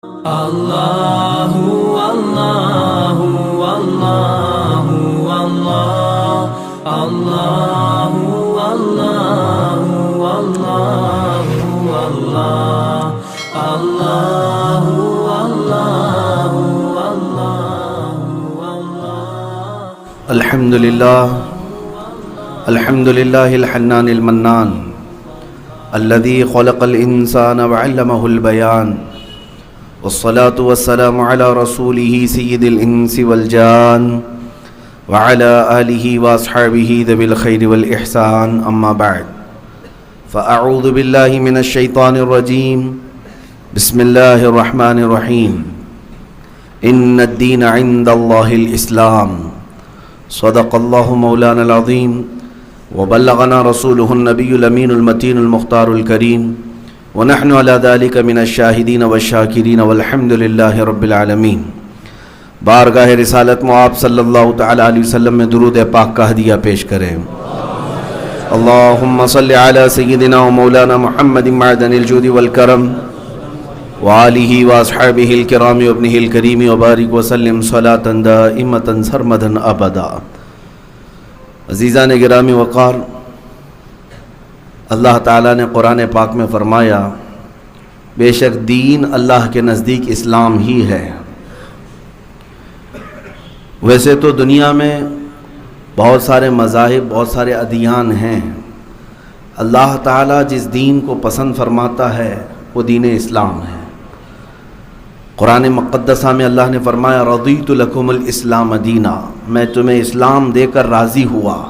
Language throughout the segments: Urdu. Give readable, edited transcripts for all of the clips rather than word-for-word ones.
Allahu Allahu Allahu Allah Allahu Allahu Allahu Allah Allahu Allahu Allahu Allah Alhamdulillahil Hannanil Mannan alladhi khalaqal insana wa 'allamahul bayan. والصلاة والسلام على رسوله سيد الإنس والجان وعلى آله وأصحابه ذوي الخير والإحسان أما بعد فأعوذ بالله من الشيطان الرجيم بسم الله الرحمن الرحيم إن الدين عند الله الإسلام صدق الله مولانا العظيم وبلغنا رسوله النبي الأمين المتين المختار الكريم ونحن على ذلك من الشاہدین والشاکرین والحمد للہ رب العالمین. بارگاہ رسالت میں آپ صلی اللہ تعالی علیہ وسلم میں درود پاک کا ہدیہ پیش کریں. اللہم صلی علی سیدنا و مولانا محمد معدن الجود والکرم وآلہ واصحابہ الکرام وابنہ الکریم وبارک وسلم صلاة دائمة سرمدا ابدا. عزیزان گرامی وقار، اللہ تعالیٰ نے قرآن پاک میں فرمایا بے شک دین اللہ کے نزدیک اسلام ہی ہے. ویسے تو دنیا میں بہت سارے مذاہب، بہت سارے ادیان ہیں. اللہ تعالیٰ جس دین کو پسند فرماتا ہے وہ دین اسلام ہے. قرآن مقدسہ میں اللہ نے فرمایا رضیت لکم الاسلام دینا، میں تمہیں اسلام دے کر راضی ہوا.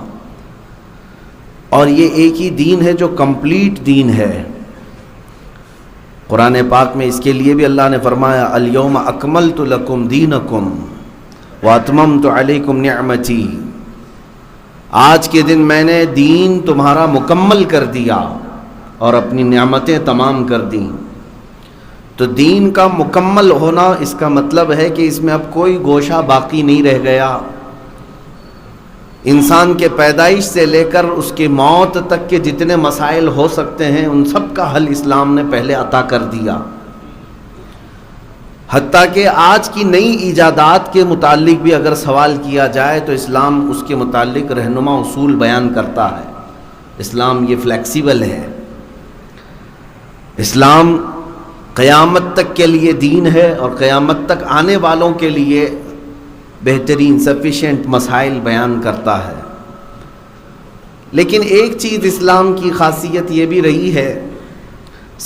اور یہ ایک ہی دین ہے جو کمپلیٹ دین ہے. قرآن پاک میں اس کے لیے بھی اللہ نے فرمایا الیوم اکملت لکم دینکم واتممت علیکم نعمتی، آج کے دن میں نے دین تمہارا مکمل کر دیا اور اپنی نعمتیں تمام کر دیں. تو دین کا مکمل ہونا اس کا مطلب ہے کہ اس میں اب کوئی گوشہ باقی نہیں رہ گیا. انسان کے پیدائش سے لے کر اس کی موت تک کے جتنے مسائل ہو سکتے ہیں ان سب کا حل اسلام نے پہلے عطا کر دیا. حتیٰ کہ آج کی نئی ایجادات کے متعلق بھی اگر سوال کیا جائے تو اسلام اس کے متعلق رہنما اصول بیان کرتا ہے. اسلام یہ فلیکسیبل ہے. اسلام قیامت تک کے لیے دین ہے اور قیامت تک آنے والوں کے لیے بہترین سفیشینٹ مسائل بیان کرتا ہے. لیکن ایک چیز اسلام کی خاصیت یہ بھی رہی ہے،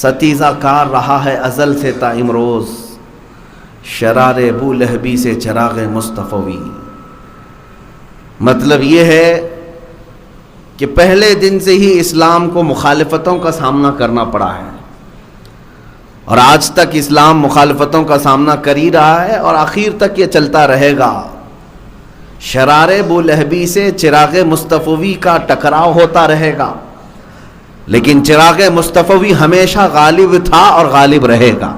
ستیزہ کار رہا ہے ازل سے تا امروز، شرار ابو لہبی سے چراغ مصطفی. مطلب یہ ہے کہ پہلے دن سے ہی اسلام کو مخالفتوں کا سامنا کرنا پڑا ہے اور آج تک اسلام مخالفتوں کا سامنا کر ہی رہا ہے اور آخر تک یہ چلتا رہے گا. شرار ابو لہبی سے چراغ مصطفی کا ٹکراؤ ہوتا رہے گا، لیکن چراغ مصطفی ہمیشہ غالب تھا اور غالب رہے گا.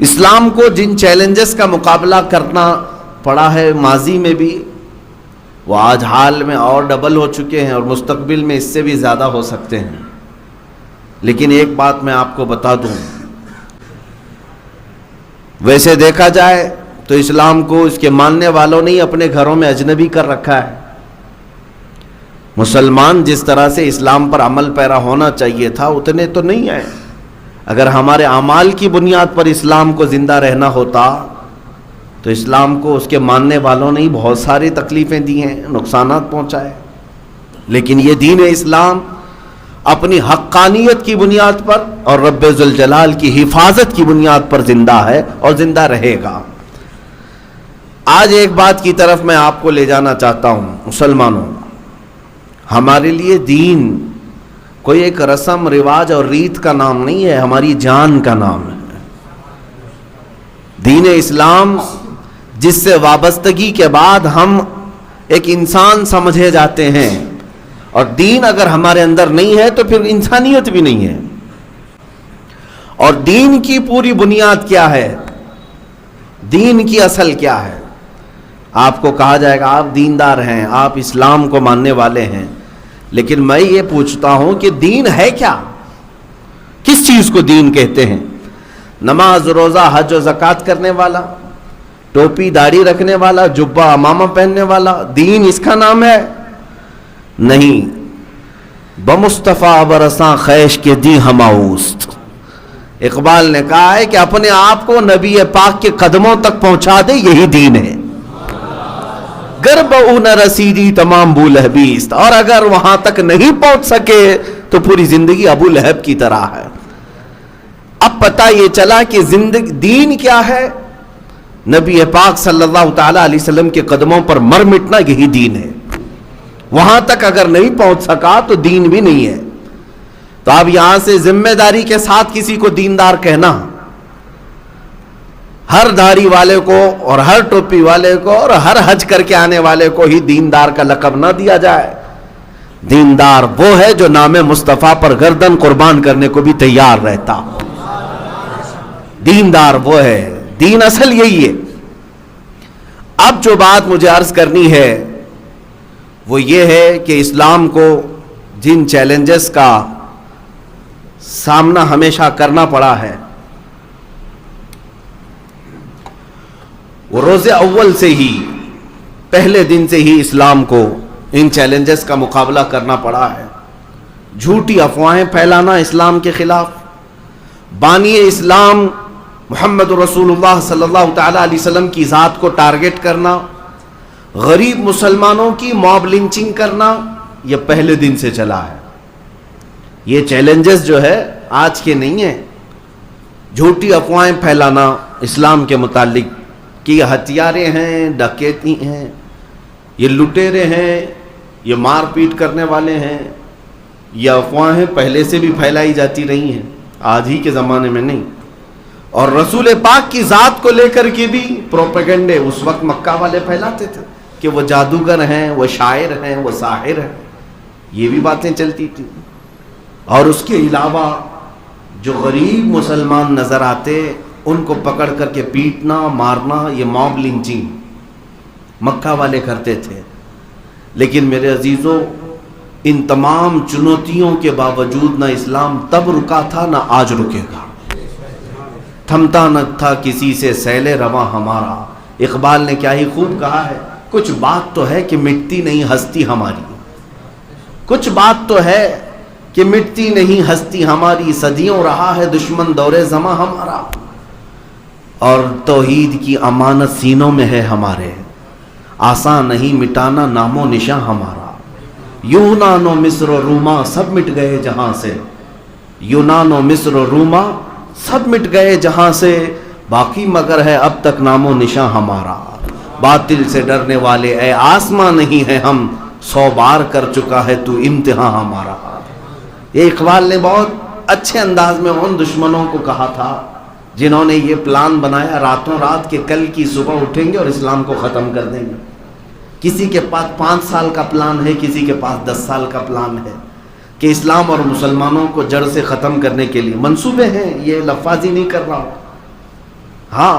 اسلام کو جن چیلنجز کا مقابلہ کرنا پڑا ہے ماضی میں بھی، وہ آج حال میں اور ڈبل ہو چکے ہیں اور مستقبل میں اس سے بھی زیادہ ہو سکتے ہیں. لیکن ایک بات میں آپ کو بتا دوں، ویسے دیکھا جائے تو اسلام کو اس کے ماننے والوں نے اپنے گھروں میں اجنبی کر رکھا ہے. مسلمان جس طرح سے اسلام پر عمل پیرا ہونا چاہیے تھا اتنے تو نہیں ہیں. اگر ہمارے اعمال کی بنیاد پر اسلام کو زندہ رہنا ہوتا تو اسلام کو اس کے ماننے والوں نے بہت ساری تکلیفیں دی ہیں، نقصانات پہنچائے. لیکن یہ دین اسلام اپنی حقانیت کی بنیاد پر اور رب ذوالجلال کی حفاظت کی بنیاد پر زندہ ہے اور زندہ رہے گا. آج ایک بات کی طرف میں آپ کو لے جانا چاہتا ہوں. مسلمانوں، ہمارے لیے دین کوئی ایک رسم رواج اور ریت کا نام نہیں ہے، ہماری جان کا نام ہے. دین اسلام جس سے وابستگی کے بعد ہم ایک انسان سمجھے جاتے ہیں، اور دین اگر ہمارے اندر نہیں ہے تو پھر انسانیت بھی نہیں ہے. اور دین کی پوری بنیاد کیا ہے؟ دین کی اصل کیا ہے؟ آپ کو کہا جائے گا آپ دیندار ہیں، آپ اسلام کو ماننے والے ہیں، لیکن میں یہ پوچھتا ہوں کہ دین ہے کیا؟ کس چیز کو دین کہتے ہیں؟ نماز روزہ حج و زکوٰۃ کرنے والا، ٹوپی داڑھی رکھنے والا، جبہ امامہ پہننے والا، دین اس کا نام ہے؟ نہیں، بمصطفیٰ برساں خیش کے دی ہماؤست۔ اقبال نے کہا ہے کہ اپنے آپ کو نبی پاک کے قدموں تک پہنچا دے، یہی دین ہے۔ گرب او نہ رسیدی تمام بو لہبیست، اور اگر وہاں تک نہیں پہنچ سکے تو پوری زندگی ابو لہب کی طرح ہے۔ اب پتہ یہ چلا کہ دین کیا ہے؟ نبی پاک صلی اللہ تعالی علیہ وسلم کے قدموں پر مر مٹنا، یہی دین ہے۔ وہاں تک اگر نہیں پہنچ سکا تو دین بھی نہیں ہے۔ تو اب یہاں سے ذمہ داری کے ساتھ کسی کو دیندار کہنا، ہر داڑھی والے کو اور ہر ٹوپی والے کو اور ہر حج کر کے آنے والے کو ہی دیندار کا لقب نہ دیا جائے۔ دیندار وہ ہے جو نام مصطفیٰ پر گردن قربان کرنے کو بھی تیار رہتا ہو۔ دیندار وہ ہے، دین اصل یہی ہے۔ اب جو بات مجھے عرض کرنی ہے وہ یہ ہے کہ اسلام کو جن چیلنجز کا سامنا ہمیشہ کرنا پڑا ہے، وہ روز اول سے ہی، پہلے دن سے ہی اسلام کو ان چیلنجز کا مقابلہ کرنا پڑا ہے۔ جھوٹی افواہیں پھیلانا اسلام کے خلاف، بانی اسلام محمد رسول اللہ صلی اللہ تعالی علیہ وسلم کی ذات کو ٹارگٹ کرنا، غریب مسلمانوں کی موب لنچنگ کرنا، یہ پہلے دن سے چلا ہے۔ یہ چیلنجز جو ہے آج کے نہیں ہیں۔ جھوٹی افواہیں پھیلانا اسلام کے متعلق کہ یہ ہتھیاریں ہیں، ڈکیتی ہیں، یہ لٹیرے ہیں، یہ مار پیٹ کرنے والے ہیں، یہ افواہیں پہلے سے بھی پھیلائی جاتی رہی ہیں، آج ہی کے زمانے میں نہیں۔ اور رسول پاک کی ذات کو لے کر کے بھی پروپیگنڈے اس وقت مکہ والے پھیلاتے تھے کہ وہ جادوگر ہیں، وہ شاعر ہیں، وہ ساحر ہیں، یہ بھی باتیں چلتی تھیں۔ اور اس کے علاوہ جو غریب مسلمان نظر آتے ان کو پکڑ کر کے پیٹنا، مارنا، یہ موب لنچنگ مکہ والے کرتے تھے۔ لیکن میرے عزیزوں، ان تمام چنوتیوں کے باوجود نہ اسلام تب رکا تھا نہ آج رکے گا۔ تھمتا نہ تھا کسی سے سیل رواں ہمارا۔ اقبال نے کیا ہی خوب کہا ہے، کچھ بات تو ہے کہ مٹتی نہیں ہستی ہماری، کچھ بات تو ہے کہ مٹتی نہیں ہستی ہماری، صدیوں رہا ہے دشمن دور زماں ہمارا، اور توحید کی امانت سینوں میں ہے ہمارے، آسان نہیں مٹانا نام و نشاں ہمارا۔ یونان و مصر و روما سب مٹ گئے جہاں سے، یونان و مصر و روما سب مٹ گئے جہاں سے، باقی مگر ہے اب تک نام و نشاں ہمارا۔ باطل سے ڈرنے والے اے آسماں نہیں ہے ہم، 100 بار کر چکا ہے تو امتحان ہمارا۔ یہ اقبال نے بہت اچھے انداز میں ان دشمنوں کو کہا تھا جنہوں نے یہ پلان بنایا راتوں رات کہ کل کی صبح اٹھیں گے اور اسلام کو ختم کر دیں گے۔ کسی کے پاس 5 سال کا پلان ہے، کسی کے پاس 10 سال کا پلان ہے کہ اسلام اور مسلمانوں کو جڑ سے ختم کرنے کے لیے منصوبے ہیں۔ یہ لفاظی نہیں کر رہا ہوں، ہاں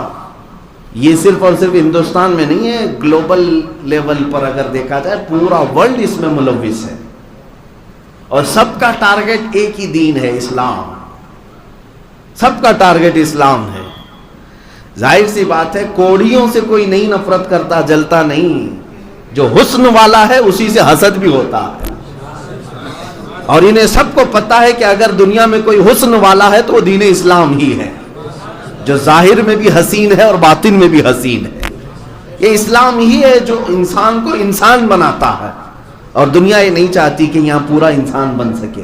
یہ صرف اور صرف ہندوستان میں نہیں ہے، گلوبل لیول پر اگر دیکھا جائے پورا ورلڈ اس میں ملوث ہے، اور سب کا ٹارگٹ ایک ہی دین ہے، اسلام۔ سب کا ٹارگٹ اسلام ہے۔ ظاہر سی بات ہے کوڑیوں سے کوئی نہیں نفرت کرتا، جلتا نہیں، جو حسن والا ہے اسی سے حسد بھی ہوتا ہے، اور انہیں سب کو پتا ہے کہ اگر دنیا میں کوئی حسن والا ہے تو وہ دین اسلام ہی ہے، جو ظاہر میں بھی حسین ہے اور باطن میں بھی حسین ہے۔ یہ اسلام ہی ہے جو انسان کو انسان بناتا ہے، اور دنیا یہ نہیں چاہتی کہ یہاں پورا انسان بن سکے۔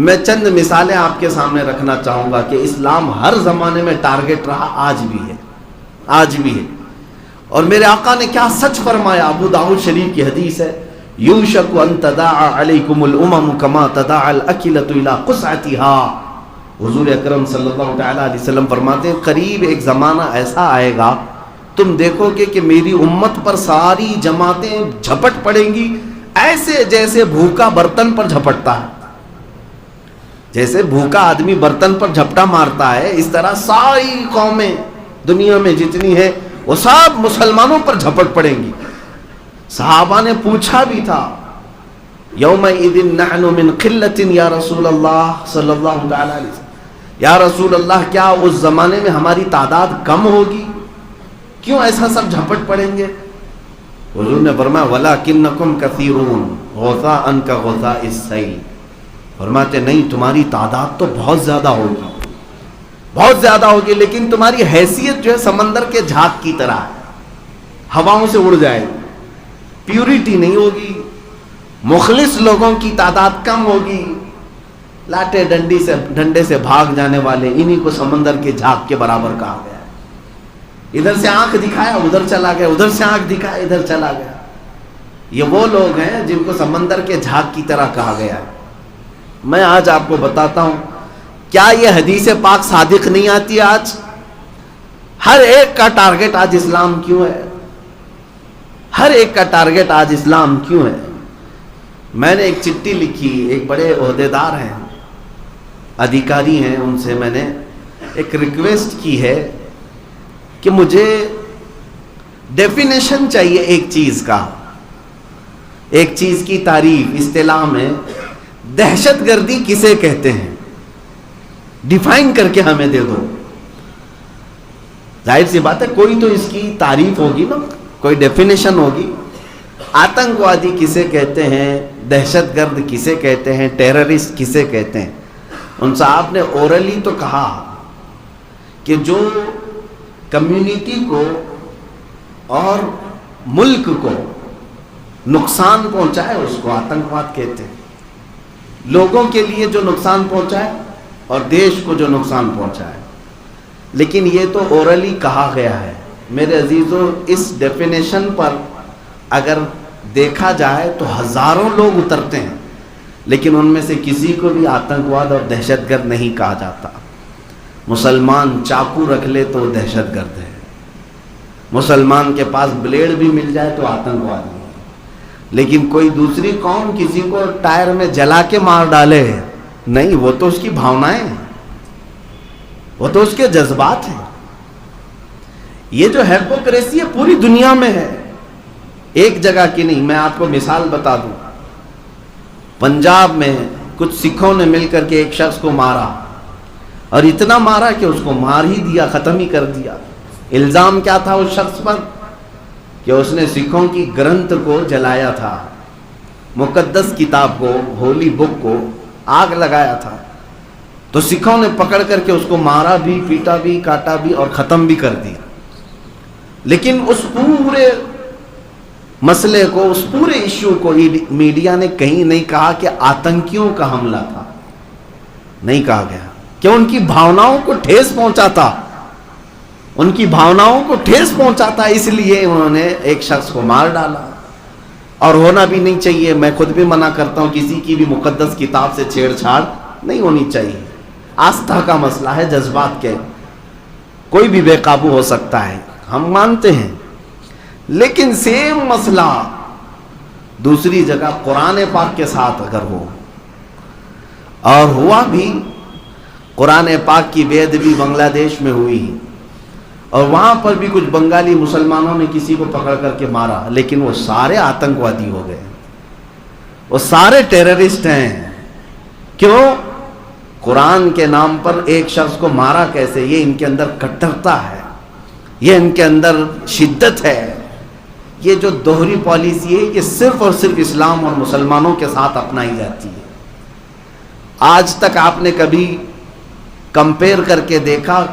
میں چند مثالیں آپ کے سامنے رکھنا چاہوں گا کہ اسلام ہر زمانے میں ٹارگٹ رہا، آج بھی ہے، آج بھی ہے۔ اور میرے آقا نے کیا سچ فرمایا، ابو داؤد شریف کی حدیث ہے، یوشک ان تداعى علیکم الامم کما تداعى الاکلۃ الی قصعتها۔ حضور اکرم صلی اللہ تعالی علیہ وسلم فرماتے ہیں قریب ایک زمانہ ایسا آئے گا تم دیکھو گے کہ میری امت پر ساری جماعتیں جھپٹ پڑیں گی، ایسے جیسے بھوکا برتن پر جھپٹتا ہے، جیسے بھوکا آدمی برتن پر جھپٹا مارتا ہے، اس طرح ساری قومیں دنیا میں جتنی ہے وہ سب مسلمانوں پر جھپٹ پڑیں گی۔ صحابہ نے پوچھا بھی تھا، یومئذ نحن من قلۃ یا رسول اللہ صلی اللہ علیہ وسلم، یا رسول اللہ کیا اس زمانے میں ہماری تعداد کم ہوگی؟ کیوں ایسا سب جھپٹ پڑیں گے؟ حضور نے فرمایا وَلَكِنَّكُمْ كَثِيرُونَ غُثَاءً كَغُثَاءِ السَّيْلِ، فرماتے نہیں تمہاری تعداد تو بہت زیادہ ہوگی، بہت زیادہ ہوگی، لیکن تمہاری حیثیت جو ہے سمندر کے جھاگ کی طرح ہے، ہواؤں سے اڑ جائے گی، پیورٹی نہیں ہوگی، مخلص لوگوں کی تعداد کم ہوگی، لاٹے ڈنڈے سے بھاگ جانے والے انہی کو سمندر کے جھاگ کے برابر کہا گیا ہے۔ ادھر سے آنکھ دکھایا ادھر چلا گیا، ادھر سے آنکھ دکھایا ادھر چلا گیا۔ یہ وہ لوگ ہیں جن کو سمندر کے جھاگ کی طرح کہا گیا ہے۔ میں آج آپ کو بتاتا ہوں، کیا یہ حدیث پاک صادق نہیں آتی؟ آج ہر ایک کا ٹارگٹ آج اسلام کیوں ہے؟ ہر ایک کا ٹارگٹ آج اسلام کیوں ہے؟ میں نے ایک چٹھی لکھی، ایک بڑے عہدیدار ہیں، ادھیکاری ہیں، ان سے میں نے ایک ریکویسٹ کی ہے کہ مجھے ڈیفینیشن چاہیے ایک چیز کا، ایک چیز کی تعریف اصطلاح میں، دہشت گردی کسے کہتے ہیں، ڈیفائن کر کے ہمیں دے دو۔ ظاہر سی بات ہے کوئی تو اس کی تعریف ہوگی نا، کوئی ڈیفینیشن ہوگی۔ آتنکوادی کسے کہتے ہیں، دہشت گرد کسے کہتے ہیں، ٹیررسٹ کسے کہتے ہیں؟ ان صاحب نے اورلی تو کہا کہ جو کمیونٹی کو اور ملک کو نقصان پہنچائے اس کو آتنکواد کہتے ہیں، لوگوں کے لیے جو نقصان پہنچائے اور دیش کو جو نقصان پہنچائے۔ لیکن یہ تو اورلی کہا گیا ہے۔ میرے عزیزو، اس ڈیفینیشن پر اگر دیکھا جائے تو ہزاروں لوگ اترتے ہیں، لیکن ان میں سے کسی کو بھی آتنکواد اور دہشت گرد نہیں کہا جاتا۔ مسلمان چاقو رکھ لے تو دہشت گرد ہے، مسلمان کے پاس بلیڈ بھی مل جائے تو آتنکواد ہے، لیکن کوئی دوسری قوم کسی کو ٹائر میں جلا کے مار ڈالے نہیں، وہ تو اس کی بھاونائیں ہیں، وہ تو اس کے جذبات ہیں۔ یہ جو ہیپوکریسی ہے پوری دنیا میں ہے، ایک جگہ کی نہیں۔ میں آپ کو مثال بتا دوں، پنجاب میں کچھ سکھوں نے مل کر کے ایک شخص کو مارا، اور اتنا مارا کہ اس کو مار ہی دیا، ختم ہی کر دیا۔ الزام کیا تھا اس شخص پر؟ کہ اس نے سکھوں کی گرنتھ کو جلایا تھا، مقدس کتاب کو، ہولی بک کو آگ لگایا تھا۔ تو سکھوں نے پکڑ کر کے اس کو مارا بھی، پیٹا بھی، کاٹا بھی اور ختم بھی کر دیا۔ لیکن اس پورے مسئلے کو، اس پورے ایشو کو میڈیا نے کہیں نہیں کہا کہ آتنکیوں کا حملہ تھا، نہیں کہا گیا، کہ ان کی بھاوناؤں کو ٹھیس پہنچاتا، ان کی بھاوناؤں کو ٹھیس پہنچاتا، اس لیے انہوں نے ایک شخص کو مار ڈالا۔ اور ہونا بھی نہیں چاہیے، میں خود بھی منع کرتا ہوں، کسی کی بھی مقدس کتاب سے چھیڑ چھاڑ نہیں ہونی چاہیے۔ آستھا کا مسئلہ ہے، جذبات کے، کوئی بھی بے قابو ہو سکتا ہے، ہم مانتے ہیں۔ لیکن سیم مسئلہ دوسری جگہ قرآن پاک کے ساتھ اگر ہو، اور ہوا بھی، قرآن پاک کی بے ادبی بنگلہ دیش میں ہوئی، اور وہاں پر بھی کچھ بنگالی مسلمانوں نے کسی کو پکڑ کر کے مارا، لیکن وہ سارے آتنکوادی ہو گئے، وہ سارے ٹیررسٹ ہیں۔ کیوں؟ قرآن کے نام پر ایک شخص کو مارا کیسے؟ یہ ان کے اندر کٹرتا ہے، یہ ان کے اندر شدت ہے، یہ جو دوہری پالیسی ہے یہ صرف اور صرف اسلام اور مسلمانوں کے ساتھ اپنائی جاتی ہے۔ آج تک آپ نے کبھی کمپیئر کر کے دیکھا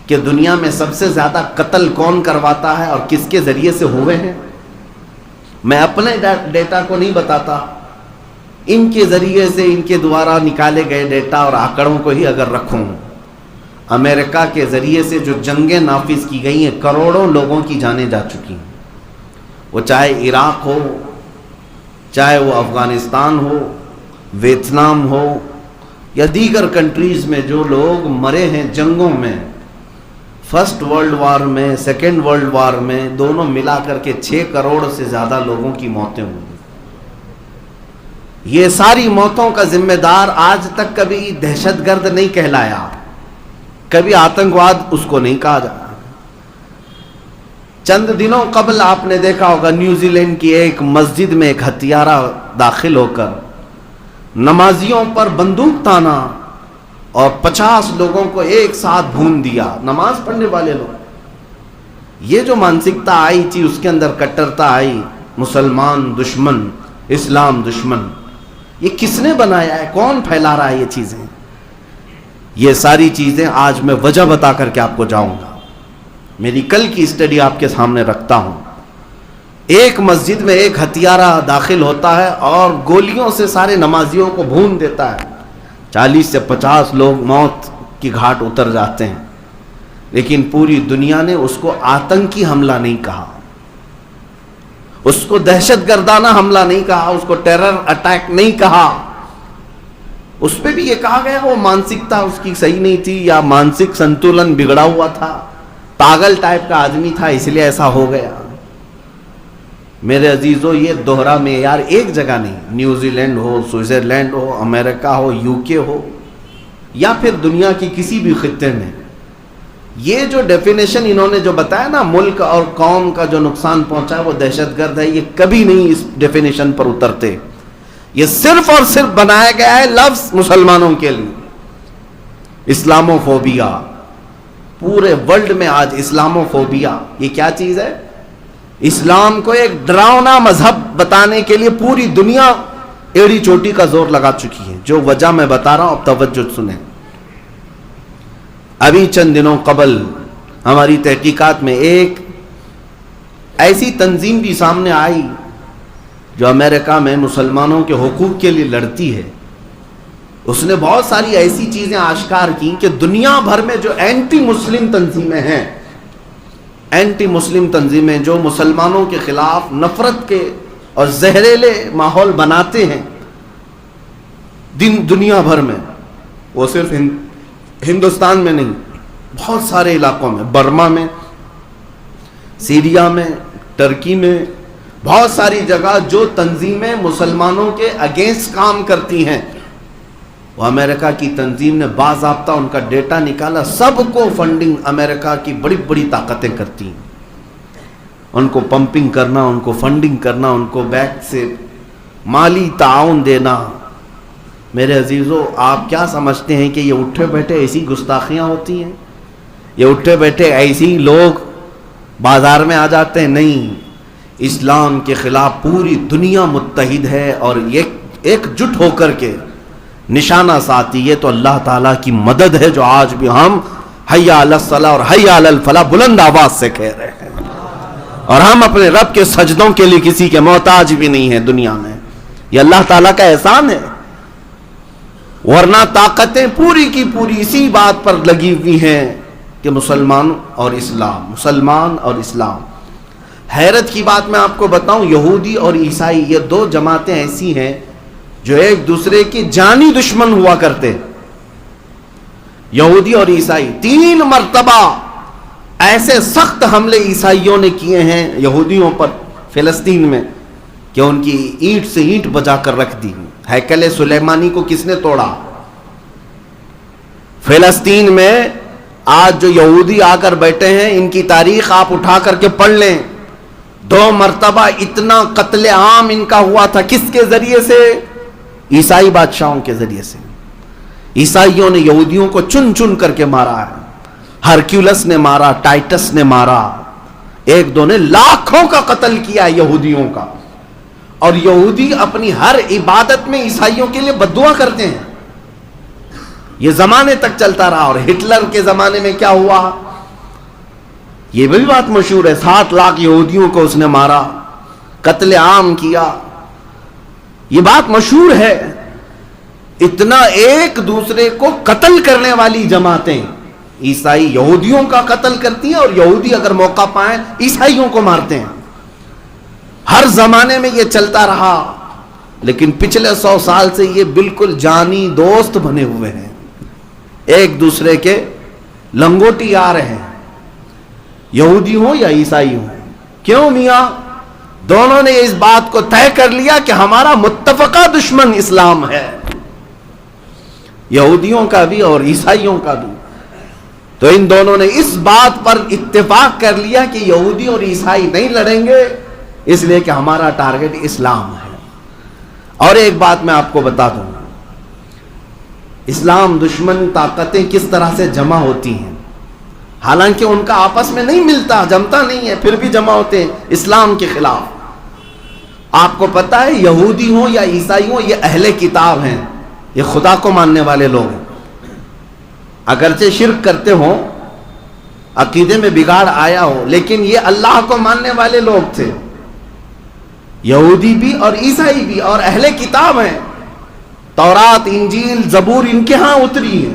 کہ دنیا میں سب سے زیادہ قتل کون کرواتا ہے اور کس کے ذریعے سے ہوئے ہیں؟ میں اپنے ڈیٹا کو نہیں بتاتا، ان کے ذریعے سے، ان کے دوارا نکالے گئے ڈیٹا اور آنکڑوں کو ہی اگر رکھوں، امریکہ کے ذریعے سے جو جنگیں نافذ کی گئی ہیں، کروڑوں لوگوں کی جانیں جا چکی ہیں، وہ چاہے عراق ہو، چاہے وہ افغانستان ہو، ویتنام ہو، یا دیگر کنٹریز میں جو لوگ مرے ہیں جنگوں میں، فرسٹ ورلڈ وار میں، سیکنڈ ورلڈ وار میں، دونوں ملا کر کے 6 کروڑ سے زیادہ لوگوں کی موتیں ہوئی۔ یہ ساری موتوں کا ذمہ دار آج تک کبھی دہشت گرد نہیں کہلایا، کبھی آتنکواد اس کو نہیں کہا جاتا۔ چند دنوں قبل آپ نے دیکھا ہوگا نیوزی لینڈ کی ایک مسجد میں ایک ہتھیارہ داخل ہو کر نمازیوں پر بندوق تانا، اور 50 لوگوں کو ایک ساتھ بھون دیا، نماز پڑھنے والے لوگ. یہ جو مانسکتا آئی تھی، اس کے اندر کٹرتا آئی، مسلمان دشمن، اسلام دشمن. یہ کس نے بنایا ہے؟ کون پھیلا رہا ہے یہ چیزیں؟ یہ ساری چیزیں آج میں وجہ بتا کر کے آپ کو جاؤں گا. میری کل کی اسٹڈی آپ کے سامنے رکھتا ہوں. ایک مسجد میں ایک ہتھیارہ داخل ہوتا ہے اور گولیوں سے سارے نمازیوں کو بھون دیتا ہے. 40 سے 50 لوگ موت کی گھاٹ اتر جاتے ہیں. لیکن پوری دنیا نے اس کو آتنکی حملہ نہیں کہا، اس کو دہشت گردانہ حملہ نہیں کہا، اس کو ٹیرر اٹیک نہیں کہا. اس پہ بھی یہ کہا گیا وہ مانسکتا اس کی صحیح نہیں تھی، یا مانسک سنتولن بگڑا ہوا تھا، پاگل ٹائپ کا آدمی تھا، اس لیے ایسا ہو گیا. میرے عزیزو، یہ دوہرا معیار ایک جگہ نہیں. New Zealand who, Switzerland who, America who, you کے ہو، یا پھر دنیا کی کسی بھی خطے میں، یہ جو ڈیفینیشن انہوں نے جو بتایا نا، ملک اور قوم کا جو نقصان پہنچا ہے وہ دہشت گرد ہے، یہ کبھی نہیں اس ڈیفینیشن پر اترتے. یہ صرف اور صرف بنایا گیا ہے لفظ مسلمانوں کے لیے. اسلامو فوبیا، پورے ورلڈ میں آج اسلامو فوبیا یہ کیا چیز ہے؟ اسلام کو ایک ڈراؤنا مذہب بتانے کے لیے پوری دنیا ایڑی چوٹی کا زور لگا چکی ہے. جو وجہ میں بتا رہا ہوں اب توجہ سنیں. ابھی چند دنوں قبل ہماری تحقیقات میں ایک ایسی تنظیم بھی سامنے آئی جو امریکہ میں مسلمانوں کے حقوق کے لیے لڑتی ہے. اس نے بہت ساری ایسی چیزیں آشکار کی کہ دنیا بھر میں جو اینٹی مسلم تنظیمیں ہیں، اینٹی مسلم تنظیمیں جو مسلمانوں کے خلاف نفرت کے اور زہریلے ماحول بناتے ہیں دنیا بھر میں، وہ صرف ہندوستان میں نہیں، بہت سارے علاقوں میں، برما میں، سیریا میں، ٹرکی میں، بہت ساری جگہ جو تنظیمیں مسلمانوں کے اگینسٹ کام کرتی ہیں، وہ امریکہ کی تنظیم نے باضابطہ ان کا ڈیٹا نکالا. سب کو فنڈنگ امریکہ کی بڑی بڑی طاقتیں کرتی ہیں. ان کو پمپنگ کرنا، ان کو فنڈنگ کرنا، ان کو بیک سے مالی تعاون دینا. میرے عزیزو، آپ کیا سمجھتے ہیں کہ یہ اٹھے بیٹھے ایسی گستاخیاں ہوتی ہیں؟ یہ اٹھے بیٹھے ایسی لوگ بازار میں آ جاتے ہیں؟ نہیں. اسلام کے خلاف پوری دنیا متحد ہے اور ایک جٹ ہو کر کے نشانہ ساتھی. یہ تو اللہ تعالیٰ کی مدد ہے جو آج بھی ہم حی علی الصلاۃ اور حی علی الفلاح بلند آواز سے کہہ رہے ہیں، اور ہم اپنے رب کے سجدوں کے لیے کسی کے محتاج بھی نہیں ہیں دنیا میں. یہ اللہ تعالیٰ کا احسان ہے. ورنہ طاقتیں پوری کی پوری اسی بات پر لگی ہوئی ہیں کہ مسلمان اور اسلام، مسلمان اور اسلام. حیرت کی بات میں آپ کو بتاؤں، یہودی اور عیسائی یہ دو جماعتیں ایسی ہیں جو ایک دوسرے کے جانی دشمن ہوا کرتے. یہودی اور عیسائی 3 مرتبہ ایسے سخت حملے عیسائیوں نے کیے ہیں یہودیوں پر فلسطین میں کہ ان کی اینٹ سے اینٹ بجا کر رکھ دی. ہیکل سلیمانی کو کس نے توڑا؟ فلسطین میں آج جو یہودی آ کر بیٹھے ہیں، ان کی تاریخ آپ اٹھا کر کے پڑھ لیں. 2 مرتبہ اتنا قتل عام ان کا ہوا تھا. کس کے ذریعے سے؟ عیسائی بادشاہوں کے ذریعے سے. عیسائیوں نے یہودیوں کو چن چن کر کے مارا ہے. ہرکیولس نے مارا، ٹائٹس نے مارا، ایک دو نے لاکھوں کا قتل کیا یہودیوں کا. اور یہودی اپنی ہر عبادت میں عیسائیوں کے لیے بددعا کرتے ہیں. یہ زمانے تک چلتا رہا. اور ہٹلر کے زمانے میں کیا ہوا؟ یہ بھی بات مشہور ہے. 7 لاکھ یہودیوں کو اس نے مارا، قتل عام کیا. یہ بات مشہور ہے. اتنا ایک دوسرے کو قتل کرنے والی جماعتیں عیسائی یہودیوں کا قتل کرتی ہیں، اور یہودی اگر موقع پائیں عیسائیوں کو مارتے ہیں. ہر زمانے میں یہ چلتا رہا. لیکن پچھلے 100 سال سے یہ بالکل جانی دوست بنے ہوئے ہیں، ایک دوسرے کے لنگوٹی آ رہے ہیں، یہودی ہوں یا عیسائی ہوں. کیوں میاں؟ دونوں نے اس بات کو طے کر لیا کہ ہمارا متفقہ دشمن اسلام ہے، یہودیوں کا بھی اور عیسائیوں کا بھی. تو ان دونوں نے اس بات پر اتفاق کر لیا کہ یہودی اور عیسائی نہیں لڑیں گے، اس لیے کہ ہمارا ٹارگٹ اسلام ہے. اور ایک بات میں آپ کو بتا دوں، اسلام دشمن طاقتیں کس طرح سے جمع ہوتی ہیں، حالانکہ ان کا آپس میں نہیں ملتا، جمتا نہیں ہے، پھر بھی جمع ہوتے ہیں اسلام کے خلاف۔ آپ کو پتہ ہے یہودی ہوں یا عیسائی ہوں، یہ اہل کتاب ہیں، یہ خدا کو ماننے والے لوگ ہیں، اگرچہ شرک کرتے ہوں، عقیدے میں بگاڑ آیا ہو، لیکن یہ اللہ کو ماننے والے لوگ تھے، یہودی بھی اور عیسائی بھی، اور اہل کتاب ہیں، تورات انجیل زبور ان کے ہاں اتری ہے،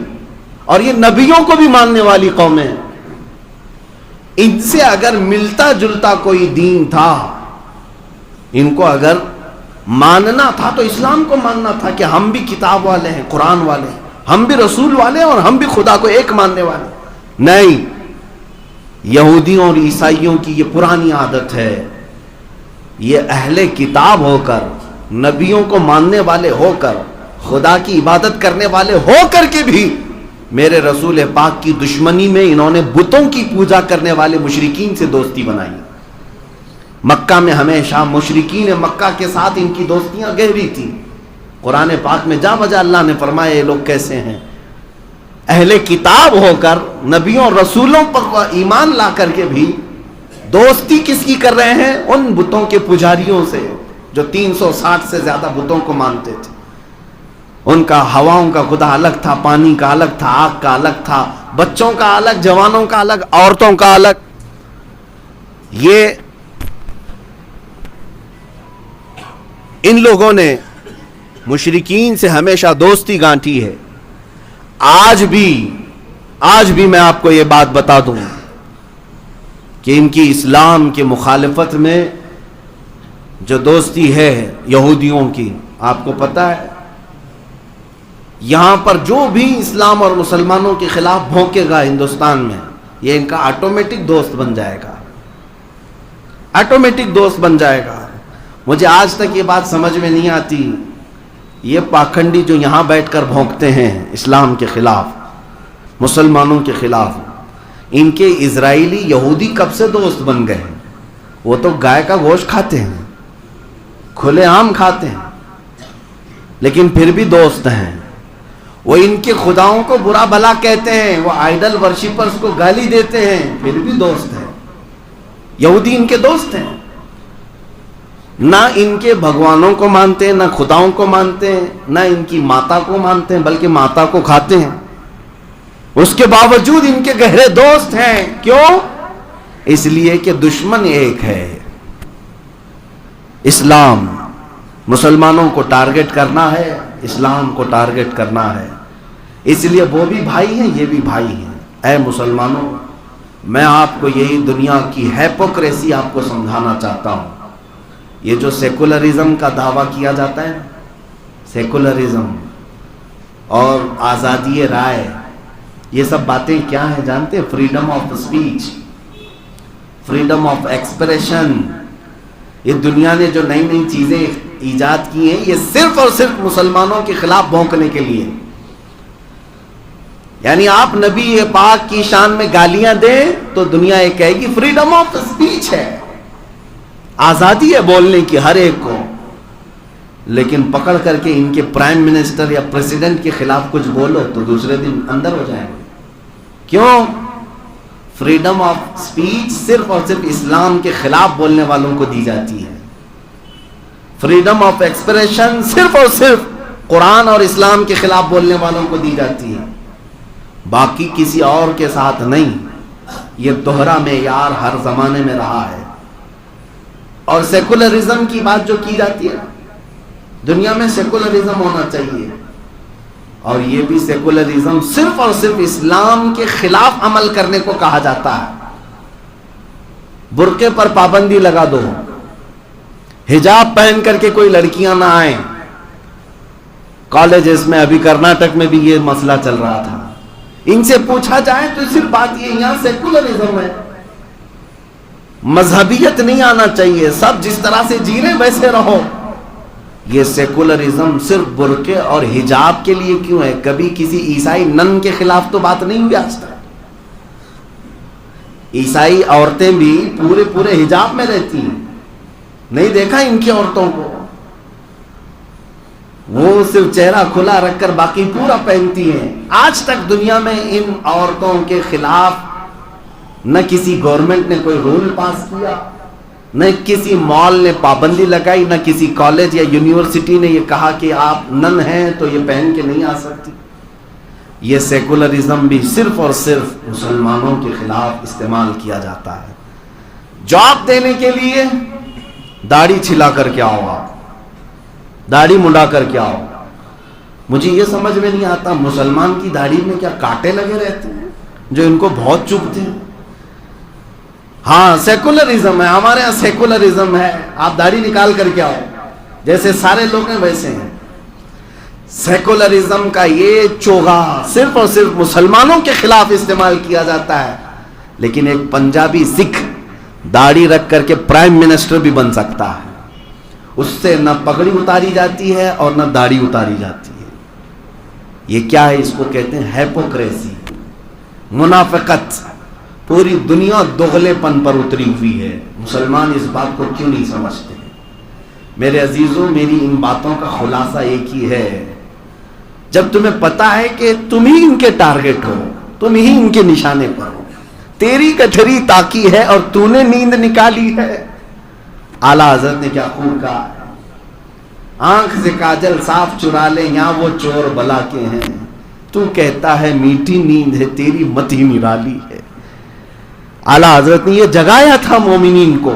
اور یہ نبیوں کو بھی ماننے والی قوم ہے۔ ان سے اگر ملتا جلتا کوئی دین تھا، ان کو اگر ماننا تھا تو اسلام کو ماننا تھا کہ ہم بھی کتاب والے ہیں، قرآن والے ہیں، ہم بھی رسول والے ہیں، اور ہم بھی خدا کو ایک ماننے والے۔ نہیں، یہودیوں اور عیسائیوں کی یہ پرانی عادت ہے، یہ اہل کتاب ہو کر، نبیوں کو ماننے والے ہو کر، خدا کی عبادت کرنے والے ہو کر کے بھی میرے رسول پاک کی دشمنی میں انہوں نے بتوں کی پوجا کرنے والے مشرکین سے دوستی بنائی۔ مکہ میں ہمیشہ مشرکین مکہ کے ساتھ ان کی دوستیاں گہری تھیں۔ قرآن پاک میں جا بجا اللہ نے فرمایا یہ لوگ کیسے ہیں، اہل کتاب ہو کر نبیوں اور رسولوں پر ایمان لا کر کے بھی دوستی کس کی کر رہے ہیں؟ ان بتوں کے پجاریوں سے جو 360 سے زیادہ بتوں کو مانتے تھے۔ ان کا ہواؤں کا خدا الگ تھا، پانی کا الگ تھا، آگ کا الگ تھا، بچوں کا الگ، جوانوں کا الگ، عورتوں کا الگ۔ یہ ان لوگوں نے مشرکین سے ہمیشہ دوستی گانٹھی ہے۔ آج بھی میں آپ کو یہ بات بتا دوں کہ ان کی اسلام کی مخالفت میں جو دوستی ہے یہودیوں کی، آپ کو پتہ ہے یہاں پر جو بھی اسلام اور مسلمانوں کے خلاف بھونکے گا ہندوستان میں، یہ ان کا آٹومیٹک دوست بن جائے گا، آٹومیٹک دوست بن جائے گا۔ مجھے آج تک یہ بات سمجھ میں نہیں آتی، یہ پاکھنڈی جو یہاں بیٹھ کر بھونکتے ہیں اسلام کے خلاف، مسلمانوں کے خلاف، ان کے اسرائیلی یہودی کب سے دوست بن گئے ہیں؟ وہ تو گائے کا گوشت کھاتے ہیں، کھلے عام کھاتے ہیں، لیکن پھر بھی دوست ہیں۔ وہ ان کے خداؤں کو برا بھلا کہتے ہیں، وہ آئیڈل ورشپرز کو گالی دیتے ہیں، پھر بھی دوست ہیں۔ یہودی ان کے دوست ہیں، نہ ان کے بھگوانوں کو مانتے ہیں، نہ خداؤں کو مانتے ہیں، نہ ان کی ماتا کو مانتے ہیں، بلکہ ماتا کو کھاتے ہیں۔ اس کے باوجود ان کے گہرے دوست ہیں۔ کیوں؟ اس لیے کہ دشمن ایک ہے، اسلام۔ مسلمانوں کو ٹارگٹ کرنا ہے، اسلام کو ٹارگٹ کرنا ہے، اس لیے وہ بھی بھائی ہیں، یہ بھی بھائی ہیں۔ اے مسلمانوں، میں آپ کو یہی دنیا کی ہیپوکریسی آپ کو سمجھانا چاہتا ہوں۔ یہ جو سیکولرزم کا دعویٰ کیا جاتا ہے، سیکولرزم اور آزادی رائے، یہ سب باتیں کیا ہیں جانتے ہیں؟ Freedom of speech, freedom of expression. یہ دنیا نے جو نئی نئی چیزیں ایجاد کی ہیں، یہ صرف اور صرف مسلمانوں کے خلاف بھونکنے کے لیے۔ یعنی آپ نبی پاک کی شان میں گالیاں دیں تو دنیا یہ کہے گی فریڈم آف اسپیچ ہے، آزادی ہے بولنے کی ہر ایک کو، لیکن پکڑ کر کے ان کے پرائم منسٹر یا پریزیڈنٹ کے خلاف کچھ بولو تو دوسرے دن اندر ہو جائیں گے۔ کیوں؟ فریڈم آف اسپیچ صرف اور صرف اسلام کے خلاف بولنے والوں کو دی جاتی ہے، فریڈم آف ایکسپریشن صرف اور صرف قرآن اور اسلام کے خلاف بولنے والوں کو دی جاتی ہے، باقی کسی اور کے ساتھ نہیں۔ یہ دوہرا معیار ہر زمانے میں رہا ہے۔ اور سیکولرزم کی بات جو کی جاتی ہے، دنیا میں سیکولرزم ہونا چاہیے، اور یہ بھی سیکولرزم صرف اور صرف اسلام کے خلاف عمل کرنے کو کہا جاتا ہے۔ برقعے پر پابندی لگا دو، حجاب پہن کر کے کوئی لڑکیاں نہ آئیں۔ کالجز میں ابھی کرناٹک میں بھی یہ مسئلہ چل رہا تھا، ان سے پوچھا جائے تو صرف بات یہ یہاں سیکولرزم ہے، مذہبیت نہیں آنا چاہیے، سب جس طرح سے جی رہے ویسے رہو۔ یہ سیکولرزم صرف برقعے اور حجاب کے لیے کیوں ہے؟ کبھی کسی عیسائی نن کے خلاف تو بات نہیں ہوئی آج تک۔ عیسائی عورتیں بھی پورے حجاب میں رہتی ہیں، نہیں دیکھا ان کی عورتوں کو؟ وہ صرف چہرہ کھلا رکھ کر باقی پورا پہنتی ہیں. آج تک دنیا میں ان عورتوں کے خلاف نہ کسی گورنمنٹ نے کوئی رول پاس کیا، نہ کسی مال نے پابندی لگائی، نہ کسی کالج یا یونیورسٹی نے یہ کہا کہ آپ نن ہیں تو یہ پہن کے نہیں آ سکتی. یہ سیکولرزم بھی صرف اور صرف مسلمانوں کے خلاف استعمال کیا جاتا ہے. جاب دینے کے لیے داڑھی چھلا کر کے آؤ، آپ داڑھی منڈا کر کے آؤ. مجھے یہ سمجھ میں نہیں آتا مسلمان کی داڑھی میں کیا کانٹے لگے رہتے ہیں جو ان کو بہت چبھتے ہیں. ہاں سیکولرزم ہے، ہمارے ہاں سیکولرزم ہے، آپ داڑھی نکال کر کے آؤ، جیسے سارے لوگ ہیں ویسے ہیں. سیکولرزم کا یہ چوغا صرف اور صرف مسلمانوں کے خلاف استعمال کیا جاتا ہے. لیکن ایک پنجابی سکھ داڑھی رکھ کر کے پرائم منسٹر بھی بن سکتا ہے. اس سے نہ پگڑی اتاری جاتی ہے اور نہ داڑھی اتاری جاتی ہے. یہ کیا ہے؟ اس کو کہتے ہیں ہیپوکریسی، منافقت. پوری دنیا دغلے پن پر اتری ہوئی ہے. مسلمان اس بات کو کیوں نہیں سمجھتے؟ میرے عزیزوں، میری ان باتوں کا خلاصہ ایک ہی ہے. جب تمہیں پتا ہے کہ تم ہی ان کے ٹارگٹ ہو، تم ہی ان کے نشانے پر ہو، تیری گٹھری تاکی ہے اور تو نے نیند نکالی ہے. اعلیٰ حضرت نے کیا خوب کہا ہے، آنکھ سے کاجل صاف چرا لے یہاں وہ چور بلا کے ہیں، تو کہتا ہے میٹھی نیند ہے تیری مت ہی نرالی ہے. اعلیٰ حضرت نے یہ جگایا تھا مومنین کو،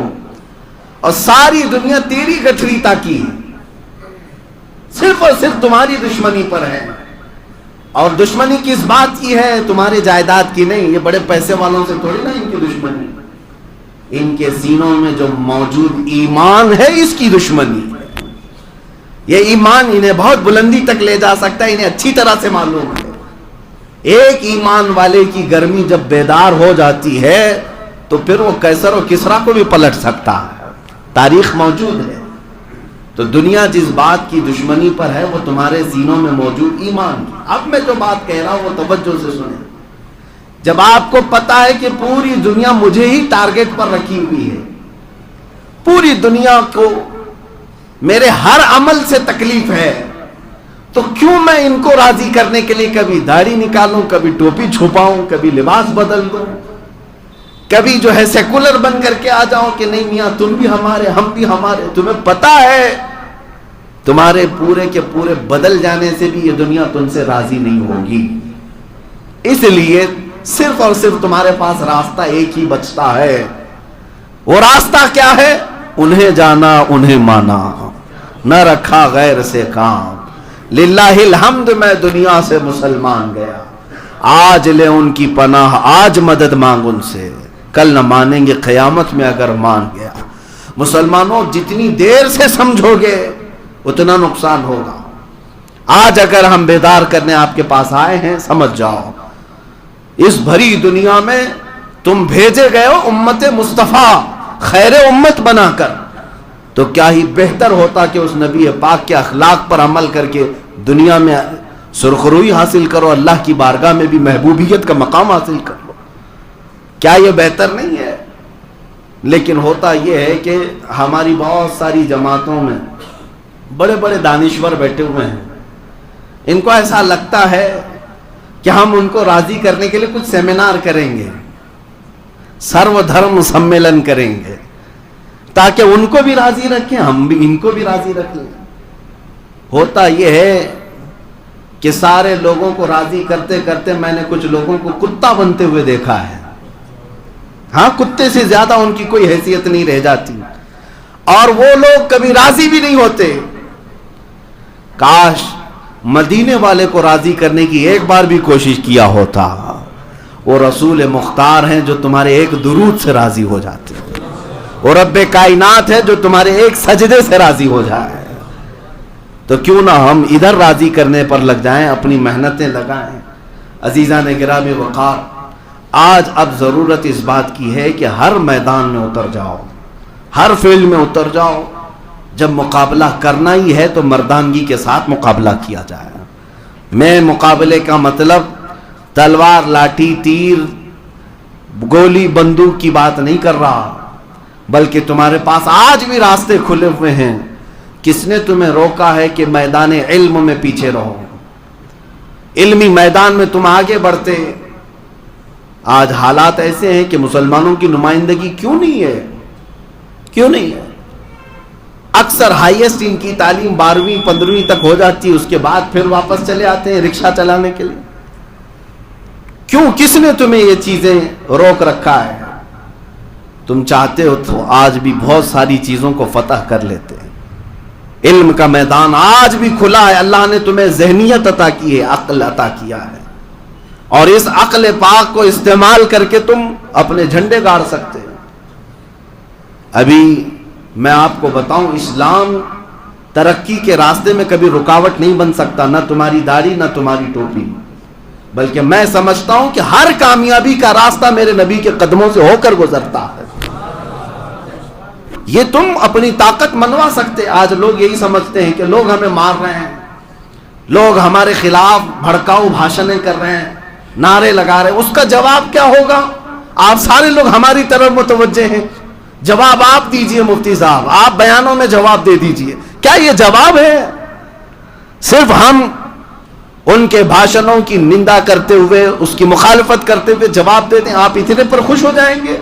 اور ساری دنیا تیری گٹھری تاکی ہے، صرف اور صرف تمہاری دشمنی پر ہے. اور دشمنی کس بات کی ہے؟ تمہارے جائیداد کی نہیں. یہ بڑے پیسے والوں سے تھوڑی نا ان کی دشمنی، ان کے سینوں میں جو موجود ایمان ہے اس کی دشمنی ہے. یہ ایمان انہیں بہت بلندی تک لے جا سکتا ہے، انہیں اچھی طرح سے معلوم ہے. ایک ایمان والے کی گرمی جب بیدار ہو جاتی ہے تو پھر وہ قیصر و کسریٰ کو بھی پلٹ سکتا ہے. تاریخ موجود ہے. تو دنیا جس بات کی دشمنی پر ہے وہ تمہارے سینوں میں موجود ایمان کی. اب میں جو بات کہہ رہا ہوں وہ توجہ سے سنیں. جب آپ کو پتا ہے کہ پوری دنیا مجھے ہی ٹارگٹ پر رکھی ہوئی ہے، پوری دنیا کو میرے ہر عمل سے تکلیف ہے، تو کیوں میں ان کو راضی کرنے کے لیے کبھی داڑھی نکالوں، کبھی ٹوپی چھپاؤں، کبھی لباس بدل دوں، کبھی جو ہے سیکولر بن کر کے آ جاؤں کہ نہیں میاں تم بھی ہمارے ہم بھی ہمارے. تمہیں پتا ہے تمہارے پورے کے پورے بدل جانے سے بھی یہ دنیا تم سے راضی نہیں ہوگی. اس لیے صرف اور صرف تمہارے پاس راستہ ایک ہی بچتا ہے. وہ راستہ کیا ہے؟ انہیں جانا انہیں مانا، نہ رکھا غیر سے کام. للہ الحمد میں دنیا سے مسلمان گیا، آج لے ان کی پناہ، آج مدد مانگ ان سے، کل نہ مانیں گے قیامت میں اگر مان گیا. مسلمانوں جتنی دیر سے سمجھو گے اتنا نقصان ہوگا. آج اگر ہم بیدار کرنے آپ کے پاس آئے ہیں، سمجھ جاؤ اس بھری دنیا میں تم بھیجے گئے ہو امت مصطفیٰ خیر امت بنا کر، تو کیا ہی بہتر ہوتا کہ اس نبی پاک کے اخلاق پر عمل کر کے دنیا میں سرخروئی حاصل کرو، اللہ کی بارگاہ میں بھی محبوبیت کا مقام حاصل کر لو. کیا یہ بہتر نہیں ہے؟ لیکن ہوتا یہ ہے کہ ہماری بہت ساری جماعتوں میں بڑے بڑے دانشور بیٹھے ہوئے ہیں. ان کو ایسا لگتا ہے کہ ہم ان کو راضی کرنے کے لیے کچھ سیمینار کریں گے، سرو دھرم سمیلن کریں گے، تاکہ ان کو بھی راضی رکھیں، ہم بھی ان کو بھی راضی رکھ لیں. ہوتا یہ ہے کہ سارے لوگوں کو راضی کرتے کرتے میں نے کچھ لوگوں کو کتا بنتے ہوئے دیکھا ہے. ہاں کتے سے زیادہ ان کی کوئی حیثیت نہیں رہ جاتی، اور وہ لوگ کبھی راضی بھی نہیں ہوتے. کاش مدینے والے کو راضی کرنے کی ایک بار بھی کوشش کیا ہوتا. وہ رسول مختار ہیں جو تمہارے ایک درود سے راضی ہو جاتے ہیں. وہ رب کائنات ہے جو تمہارے ایک سجدے سے راضی ہو جائے. تو کیوں نہ ہم ادھر راضی کرنے پر لگ جائیں، اپنی محنتیں لگائیں. عزیزان گرامی وقار، آج اب ضرورت اس بات کی ہے کہ ہر میدان میں اتر جاؤ، ہر فیلڈ میں اتر جاؤ. جب مقابلہ کرنا ہی ہے تو مردانگی کے ساتھ مقابلہ کیا جائے. میں مقابلے کا مطلب تلوار، لاٹھی، تیر، گولی، بندوق کی بات نہیں کر رہا، بلکہ تمہارے پاس آج بھی راستے کھلے ہوئے ہیں. کس نے تمہیں روکا ہے کہ میدان علم میں پیچھے رہو؟ علمی میدان میں تم آگے بڑھتے. آج حالات ایسے ہیں کہ مسلمانوں کی نمائندگی کیوں نہیں ہے؟ کیوں نہیں ہے؟ اکثر ہائیسٹ ان کی تعلیم 12ویں 15ویں تک ہو جاتی ہے، اس کے بعد پھر واپس چلے آتے ہیں رکشہ چلانے کے لیے. کیوں؟ کس نے تمہیں یہ چیزیں روک رکھا ہے؟ تم چاہتے ہو تو آج بھی بہت ساری چیزوں کو فتح کر لیتے ہیں. علم کا میدان آج بھی کھلا ہے. اللہ نے تمہیں ذہنیت عطا کی ہے، عقل عطا کیا ہے، اور اس عقل پاک کو استعمال کر کے تم اپنے جھنڈے گاڑ سکتے ہیں. ابھی میں آپ کو بتاؤں، اسلام ترقی کے راستے میں کبھی رکاوٹ نہیں بن سکتا، نہ تمہاری داڑھی نہ تمہاری ٹوپی. بلکہ میں سمجھتا ہوں کہ ہر کامیابی کا راستہ میرے نبی کے قدموں سے ہو کر گزرتا ہے. یہ تم اپنی طاقت منوا سکتے. آج لوگ یہی سمجھتے ہیں کہ لوگ ہمیں مار رہے ہیں، لوگ ہمارے خلاف بھڑکاؤ بھاشنیں کر رہے ہیں، نعرے لگا رہے ہیں. اس کا جواب کیا ہوگا؟ آپ سارے لوگ ہماری طرف متوجہ ہیں. جواب آپ دیجئے مفتی صاحب، آپ بیانوں میں جواب دے دیجئے. کیا یہ جواب ہے؟ صرف ہم ان کے بھاشنوں کی نندا کرتے ہوئے، اس کی مخالفت کرتے ہوئے جواب دیتے ہیں، آپ اتنے پر خوش ہو جائیں گے؟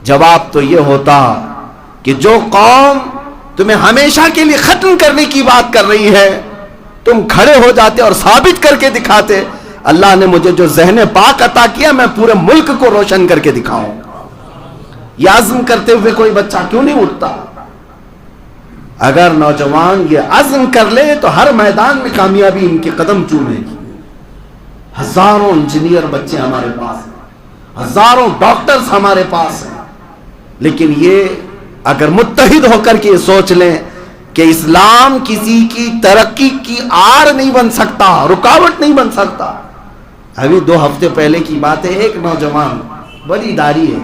جواب تو یہ ہوتا کہ جو قوم تمہیں ہمیشہ کے لیے ختم کرنے کی بات کر رہی ہے، تم کھڑے ہو جاتے اور ثابت کر کے دکھاتے، اللہ نے مجھے جو ذہن پاک عطا کیا میں پورے ملک کو روشن کر کے دکھاؤں. یہ عزم کرتے ہوئے کوئی بچہ کیوں نہیں اٹھتا؟ اگر نوجوان یہ عزم کر لے تو ہر میدان میں کامیابی ان کے قدم چومے گی. ہزاروں انجینئر بچے ہمارے پاس ہیں، ہزاروں ڈاکٹرز ہمارے پاس ہیں، لیکن یہ اگر متحد ہو کر کے یہ سوچ لیں کہ اسلام کسی کی ترقی کی آڑ نہیں بن سکتا، رکاوٹ نہیں بن سکتا. ابھی 2 ہفتے پہلے کی بات ہے، ایک نوجوان بڑی داڑھی ہے،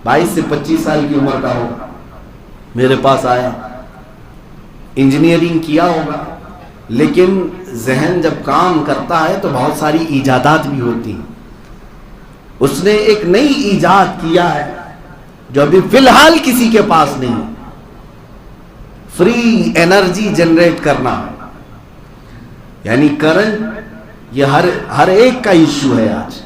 22 سے 25 سال کی عمر کا ہوگا، میرے پاس آیا. انجینئرنگ کیا ہوگا، لیکن ذہن جب کام کرتا ہے تو بہت ساری ایجادات بھی ہوتی ہیں. اس نے ایک نئی ایجاد کیا ہے جو ابھی فی الحال کسی کے پاس نہیں، فری انرجی جنریٹ کرنا. یعنی کرنٹ، یہ ہر ایک کا ایشو ہے آج.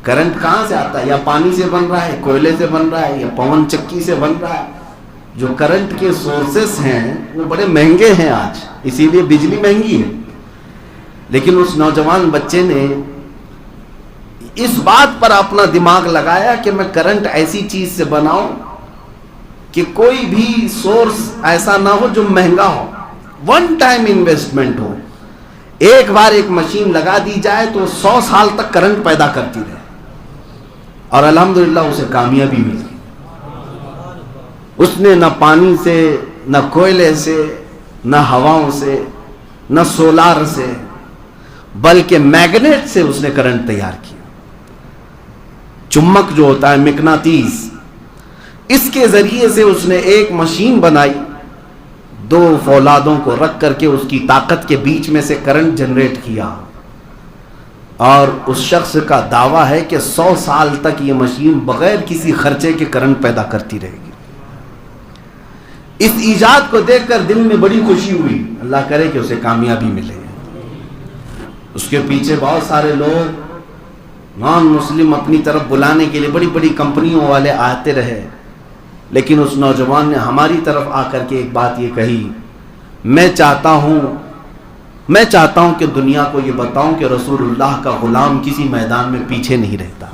کرنٹ کہاں سے آتا ہے؟ یا پانی سے بن رہا ہے، کوئلے سے بن رہا ہے، یا پون چکی سے بن رہا ہے. جو کرنٹ کے سورسز ہیں وہ بڑے مہنگے ہیں آج، اسی لیے بجلی مہنگی ہے. لیکن اس نوجوان بچے نے اس بات پر اپنا دماغ لگایا کہ میں کرنٹ ایسی چیز سے بناؤں کہ کوئی بھی سورس ایسا نہ ہو جو مہنگا ہو، ون ٹائم انویسٹمنٹ ہو. ایک بار ایک مشین لگا دی جائے تو 100 سال تک کرنٹ پیدا کرتی رہے. اور الحمدللہ اسے کامیابی ملی. اس نے نہ پانی سے، نہ کوئلے سے، نہ ہواؤں سے، نہ سولار سے، بلکہ میگنیٹ سے اس نے کرنٹ تیار کیا. چمک جو ہوتا ہے، مقناطیس، اس کے ذریعے سے اس نے ایک مشین بنائی، 2 فولادوں کو رکھ کر کے اس کی طاقت کے بیچ میں سے کرنٹ جنریٹ کیا. اور اس شخص کا دعویٰ ہے کہ 100 سال تک یہ مشین بغیر کسی خرچے کے کرنٹ پیدا کرتی رہے گی. اس ایجاد کو دیکھ کر دل میں بڑی خوشی ہوئی. اللہ کرے کہ اسے کامیابی ملے. اس کے پیچھے بہت سارے لوگ نان مسلم اپنی طرف بلانے کے لیے بڑی بڑی کمپنیوں والے آتے رہے، لیکن اس نوجوان نے ہماری طرف آ کر کے ایک بات یہ کہی، میں چاہتا ہوں کہ دنیا کو یہ بتاؤں کہ رسول اللہ کا غلام کسی میدان میں پیچھے نہیں رہتا.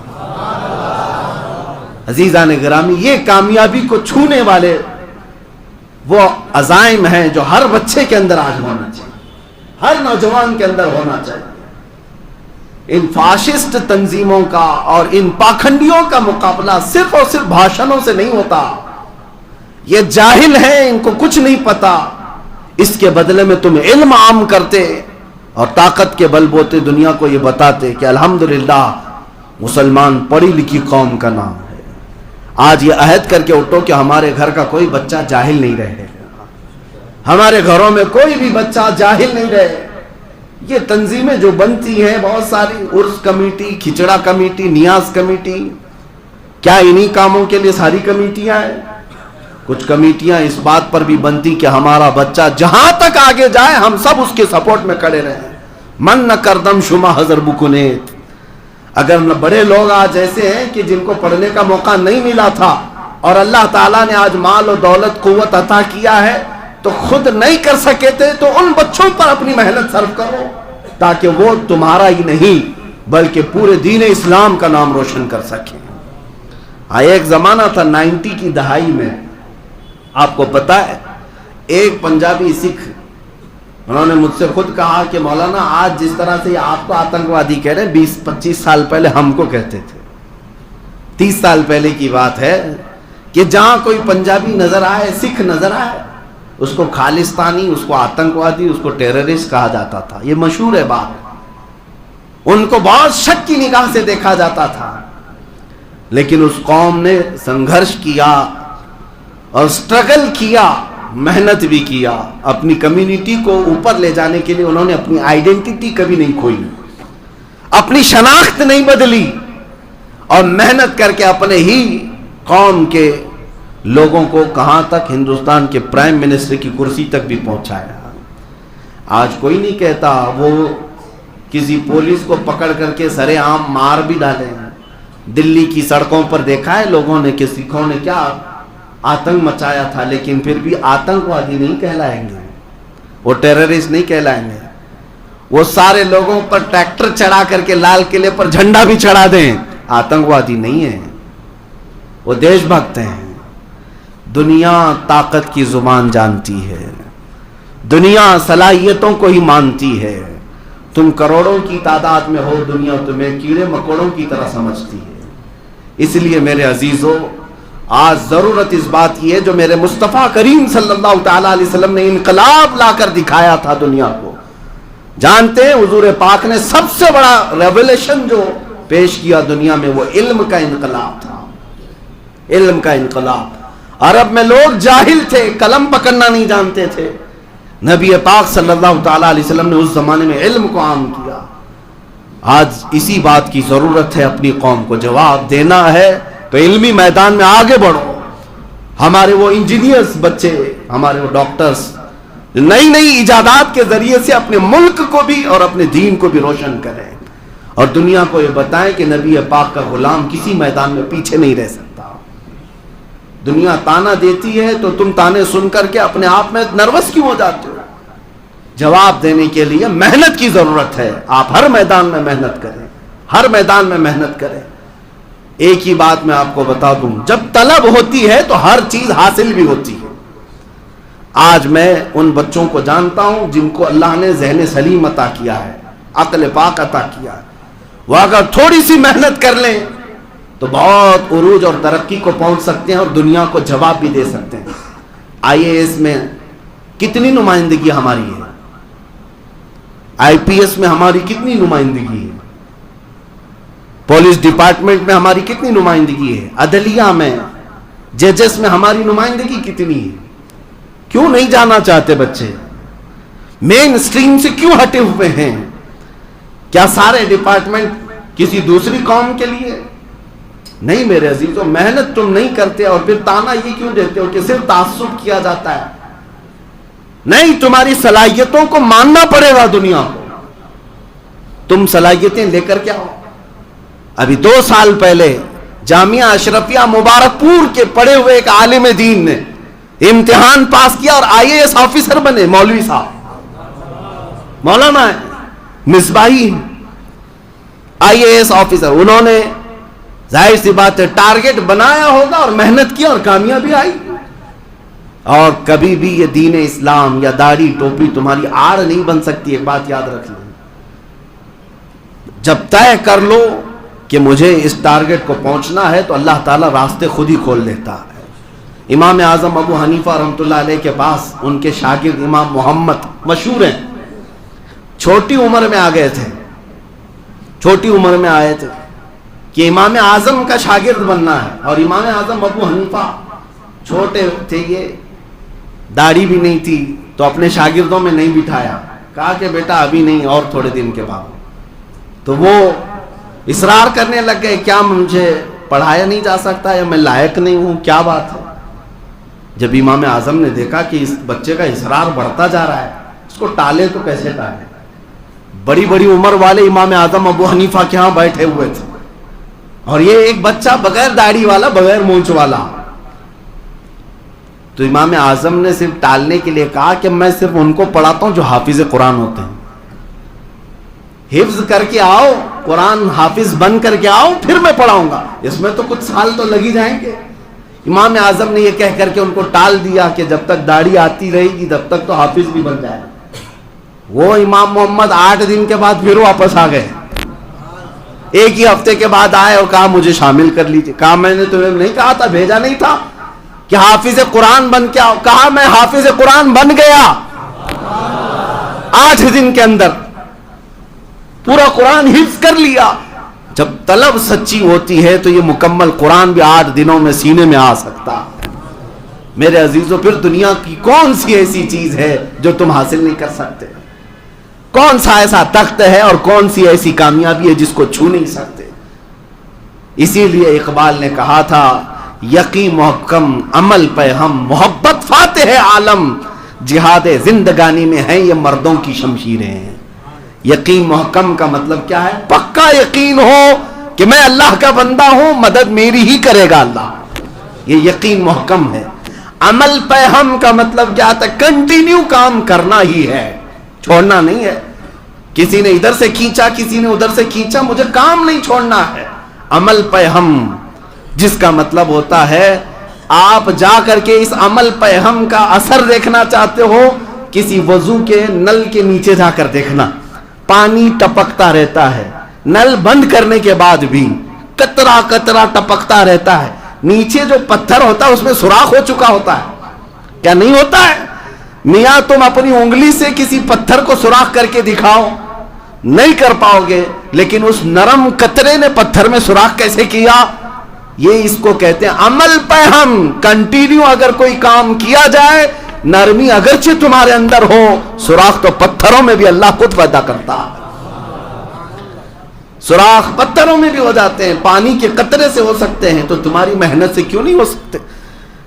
عزیزان گرامی، یہ کامیابی کو چھونے والے وہ عزائم ہیں جو ہر بچے کے اندر آج ہونا چاہیے، ہر نوجوان کے اندر ہونا چاہیے. ان فاشسٹ تنظیموں کا اور ان پاکھنڈیوں کا مقابلہ صرف اور صرف بھاشنوں سے نہیں ہوتا. یہ جاہل ہیں، ان کو کچھ نہیں پتا. اس کے بدلے میں تم علم عام کرتے اور طاقت کے بل بوتے دنیا کو یہ بتاتے کہ الحمدللہ مسلمان پڑھی لکھی قوم کا نام ہے. آج یہ عہد کر کے اٹھو کہ ہمارے گھر کا کوئی بچہ جاہل نہیں رہے، ہمارے گھروں میں کوئی بھی بچہ جاہل نہیں رہے. یہ تنظیمیں جو بنتی ہیں بہت ساری، عرس کمیٹی، کھچڑا کمیٹی، نیاز کمیٹی، کیا انہی کاموں کے لیے ساری کمیٹیاں ہیں؟ کچھ کمیٹیاں اس بات پر بھی بنتی کہ ہمارا بچہ جہاں تک آگے جائے ہم سب اس کے سپورٹ میں کھڑے رہیں. من نہ کردم شما حضر بکنیت. اگر بڑے لوگ آج ایسے ہیں کہ جن کو پڑھنے کا موقع نہیں ملا تھا اور اللہ تعالیٰ نے آج مال و دولت قوت عطا کیا ہے تو خود نہیں کر سکے تھے تو ان بچوں پر اپنی محنت صرف کرو تاکہ وہ تمہارا ہی نہیں بلکہ پورے دین اسلام کا نام روشن کر سکیں. ایک زمانہ تھا 90 کی دہائی میں, آپ کو پتا ہے, ایک پنجابی سکھ انہوں نے مجھ سے خود کہا کہ مولانا آج جس طرح سے آپ کو آتنکوادی کہہ رہے ہیں 20-25 سال پہلے ہم کو کہتے تھے. 30 سال پہلے کی بات ہے کہ جہاں کوئی پنجابی نظر آئے, سکھ نظر آئے, اس کو خالستانی, اس کو آتنکوادی, اس کو ٹیررسٹ کہا جاتا تھا. یہ مشہور ہے بات. ان کو بہت شک کی نگاہ سے دیکھا جاتا تھا. لیکن اس قوم نے سنگھرش کیا اور سٹرگل کیا, محنت بھی کیا. اپنی کمیونٹی کو اوپر لے جانے کے لیے انہوں نے اپنی آئیڈینٹی کبھی نہیں کھوئی, اپنی شناخت نہیں بدلی اور محنت کر کے اپنے ہی قوم کے لوگوں کو کہاں تک, ہندوستان کے پرائم منسٹر کی کرسی تک بھی پہنچایا. آج کوئی نہیں کہتا وہ کسی پولیس کو پکڑ کر کے سرے عام مار بھی ڈالے ہیں. دلی کی سڑکوں پر دیکھا ہے لوگوں نے کہ سکھوں نے کیا آتنک مچایا تھا, لیکن پھر بھی آتنکوادی نہیں کہلائیں گے, وہ ٹیررسٹ نہیں کہلائیں گے. وہ سارے لوگوں پر ٹریکٹر چڑھا کر کے لال قلعے پر جھنڈا بھی چڑھا دیں, آتنکوادی نہیں ہیں, وہ دیش بھکت ہیں. دنیا طاقت کی زبان جانتی ہے, دنیا صلاحیتوں کو ہی مانتی ہے. تم کروڑوں کی تعداد میں ہو, دنیا تمہیں کیڑے مکوڑوں کی طرح سمجھتی ہے. اس لیے میرے عزیزو, آج ضرورت اس بات کی ہے جو میرے مصطفیٰ کریم صلی اللہ تعالیٰ علیہ وسلم نے انقلاب لا کر دکھایا تھا دنیا کو. جانتے ہیں حضور پاک نے سب سے بڑا ریولیشن جو پیش کیا دنیا میں وہ علم کا انقلاب تھا. علم کا انقلاب. عرب میں لوگ جاہل تھے, قلم پکڑنا نہیں جانتے تھے. نبی پاک صلی اللہ تعالیٰ علیہ وسلم نے اس زمانے میں علم کو عام کیا. آج اسی بات کی ضرورت ہے, اپنی قوم کو جواب دینا ہے تو علمی میدان میں آگے بڑھو. ہمارے وہ انجینئرز بچے, ہمارے وہ ڈاکٹرز نئی نئی ایجادات کے ذریعے سے اپنے ملک کو بھی اور اپنے دین کو بھی روشن کریں اور دنیا کو یہ بتائیں کہ نبی پاک کا غلام کسی میدان میں پیچھے نہیں رہ سکتا. دنیا تانا دیتی ہے تو تم تانے سن کر کے اپنے آپ میں نروس کیوں ہو جاتے ہو؟ جواب دینے کے لیے محنت کی ضرورت ہے. آپ ہر میدان میں محنت کریں, ہر میدان میں محنت کریں. ایک ہی بات میں آپ کو بتا دوں, جب طلب ہوتی ہے تو ہر چیز حاصل بھی ہوتی ہے. آج میں ان بچوں کو جانتا ہوں جن کو اللہ نے ذہن سلیم عطا کیا ہے, عقل پاک عطا کیا ہے. وہ اگر تھوڑی سی محنت کر لیں تو بہت عروج اور ترقی کو پہنچ سکتے ہیں اور دنیا کو جواب بھی دے سکتے ہیں. IAS میں کتنی نمائندگی ہماری ہے, IPS میں ہماری کتنی نمائندگی ہے, پولیس ڈپارٹمنٹ میں ہماری کتنی نمائندگی ہے, عدلیہ میں, ججز میں ہماری نمائندگی کتنی ہے. کیوں نہیں جانا چاہتے بچے؟ مین سٹریم سے کیوں ہٹے ہوئے ہیں؟ کیا سارے ڈپارٹمنٹ کسی دوسری قوم کے لیے؟ نہیں میرے عزیزو, محنت تم نہیں کرتے اور پھر تانا یہ کیوں دیتے ہو کہ صرف تعصب کیا جاتا ہے؟ نہیں, تمہاری صلاحیتوں کو ماننا پڑے گا دنیا کو. تم صلاحیتیں لے کر کیا ہو؟ ابھی 2 سال پہلے جامعہ اشرفیہ مبارک پور کے پڑھے ہوئے ایک عالم دین نے امتحان پاس کیا اور IAS آفیسر بنے. مولوی صاحب, مولانا ہے, مصباحی IAS آفیسر. انہوں نے ظاہر سی بات ہے ٹارگٹ بنایا ہوگا اور محنت کی اور کامیابی آئی. اور کبھی بھی یہ دین اسلام یا داڑھی ٹوپی تمہاری آڑ نہیں بن سکتی. ایک بات یاد رکھ لیں, جب طے کر لو کہ مجھے اس ٹارگٹ کو پہنچنا ہے تو اللہ تعالیٰ راستے خود ہی کھول دیتا ہے. امام اعظم ابو حنیفہ رحمۃ اللہ علیہ کے پاس ان کے شاگرد امام محمد مشہور ہیں, چھوٹی عمر میں آ گئے تھے, چھوٹی عمر میں آئے تھے کہ امام اعظم کا شاگرد بننا ہے. اور امام اعظم ابو حنیفہ چھوٹے تھے, یہ داڑھی بھی نہیں تھی, تو اپنے شاگردوں میں نہیں بٹھایا, کہا کہ بیٹا ابھی نہیں, اور تھوڑے دن کے بعد. تو وہ اصرار کرنے لگ گئے, کیا مجھے پڑھایا نہیں جا سکتا یا میں لائق نہیں ہوں, کیا بات ہے؟ جب امام اعظم نے دیکھا کہ اس بچے کا اصرار بڑھتا جا رہا ہے، اس کو ٹالے تو کیسے ٹالے، بڑی بڑی عمر والے امام اعظم ابو حنیفہ کے ہاں بیٹھے ہوئے تھے، اور یہ ایک بچہ بغیر داڑھی والا، بغیر مونچھ والا. تو امام اعظم نے صرف ٹالنے کے لیے کہا کہ میں صرف ان کو پڑھاتا ہوں جو حافظ قرآن ہوتے ہیں. حفظ کر کے آؤ، قرآن حافظ بن کر کے آؤ، پھر میں پڑھاؤں گا. اس میں تو کچھ سال تو لگ ہی جائیں گے. امام اعظم نے یہ کہہ کر کے ان کو ٹال دیا کہ جب تک داڑھی آتی رہے گی تب تک تو حافظ بھی بن جائے. وہ امام محمد 8 دن کے بعد پھر واپس آ گئے. ایک ہی ہفتے کے بعد آئے اور کہا مجھے شامل کر لیجیے. کہا میں نے تمہیں نہیں کہا تھا، بھیجا نہیں تھا کہ حافظ قرآن بن کے آؤ؟ کہا میں حافظ قرآن بن گیا 8 دن کے اندر، پورا قرآن حفظ کر لیا. جب طلب سچی ہوتی ہے تو یہ مکمل قرآن بھی 8 دنوں میں سینے میں آ سکتا. میرے عزیزوں، پھر دنیا کی کون سی ایسی چیز ہے جو تم حاصل نہیں کر سکتے؟ کون سا ایسا تخت ہے اور کون سی ایسی کامیابی ہے جس کو چھو نہیں سکتے؟ اسی لیے اقبال نے کہا تھا یقین محکم عمل پہ ہم، محبت فاتح عالم، جہاد زندگانی میں ہیں یہ مردوں کی شمشیریں ہیں. یقین محکم کا مطلب کیا ہے؟ پکا یقین ہو کہ میں اللہ کا بندہ ہوں، مدد میری ہی کرے گا اللہ. یہ یقین محکم ہے. عمل پہ ہم کا مطلب کیا تھا؟ کنٹینیو کام کرنا ہی ہے، چھوڑنا نہیں ہے. کسی نے ادھر سے کھینچا، کسی نے ادھر سے کھینچا، مجھے کام نہیں چھوڑنا ہے. عمل پہ ہم، جس کا مطلب ہوتا ہے آپ جا کر کے اس عمل پہ ہم کا اثر دیکھنا چاہتے ہو، کسی وضو کے نل کے نیچے جا کر دیکھنا، پانی ٹپکتا رہتا ہے، نل بند کرنے کے بعد بھی قطرہ قطرہ ٹپکتا رہتا ہے. نیچے جو پتھر ہوتا ہے اس میں سوراخ ہو چکا ہوتا ہے، کیا نہیں ہوتا ہے؟ میاں تم اپنی انگلی سے کسی پتھر کو سوراخ کر کے دکھاؤ، نہیں کر پاؤ گے، لیکن اس نرم قطرے نے پتھر میں سوراخ کیسے کیا؟ یہ اس کو کہتے ہیں عمل پہ ہم. کنٹینیو اگر کوئی کام کیا جائے، نرمی اگرچہ تمہارے اندر ہو، سوراخ تو پتھروں میں بھی اللہ خود پیدا کرتا ہے. سوراخ پتھروں میں بھی ہو جاتے ہیں، پانی کے قطرے سے ہو سکتے ہیں، تو تمہاری محنت سے کیوں نہیں ہو سکتے؟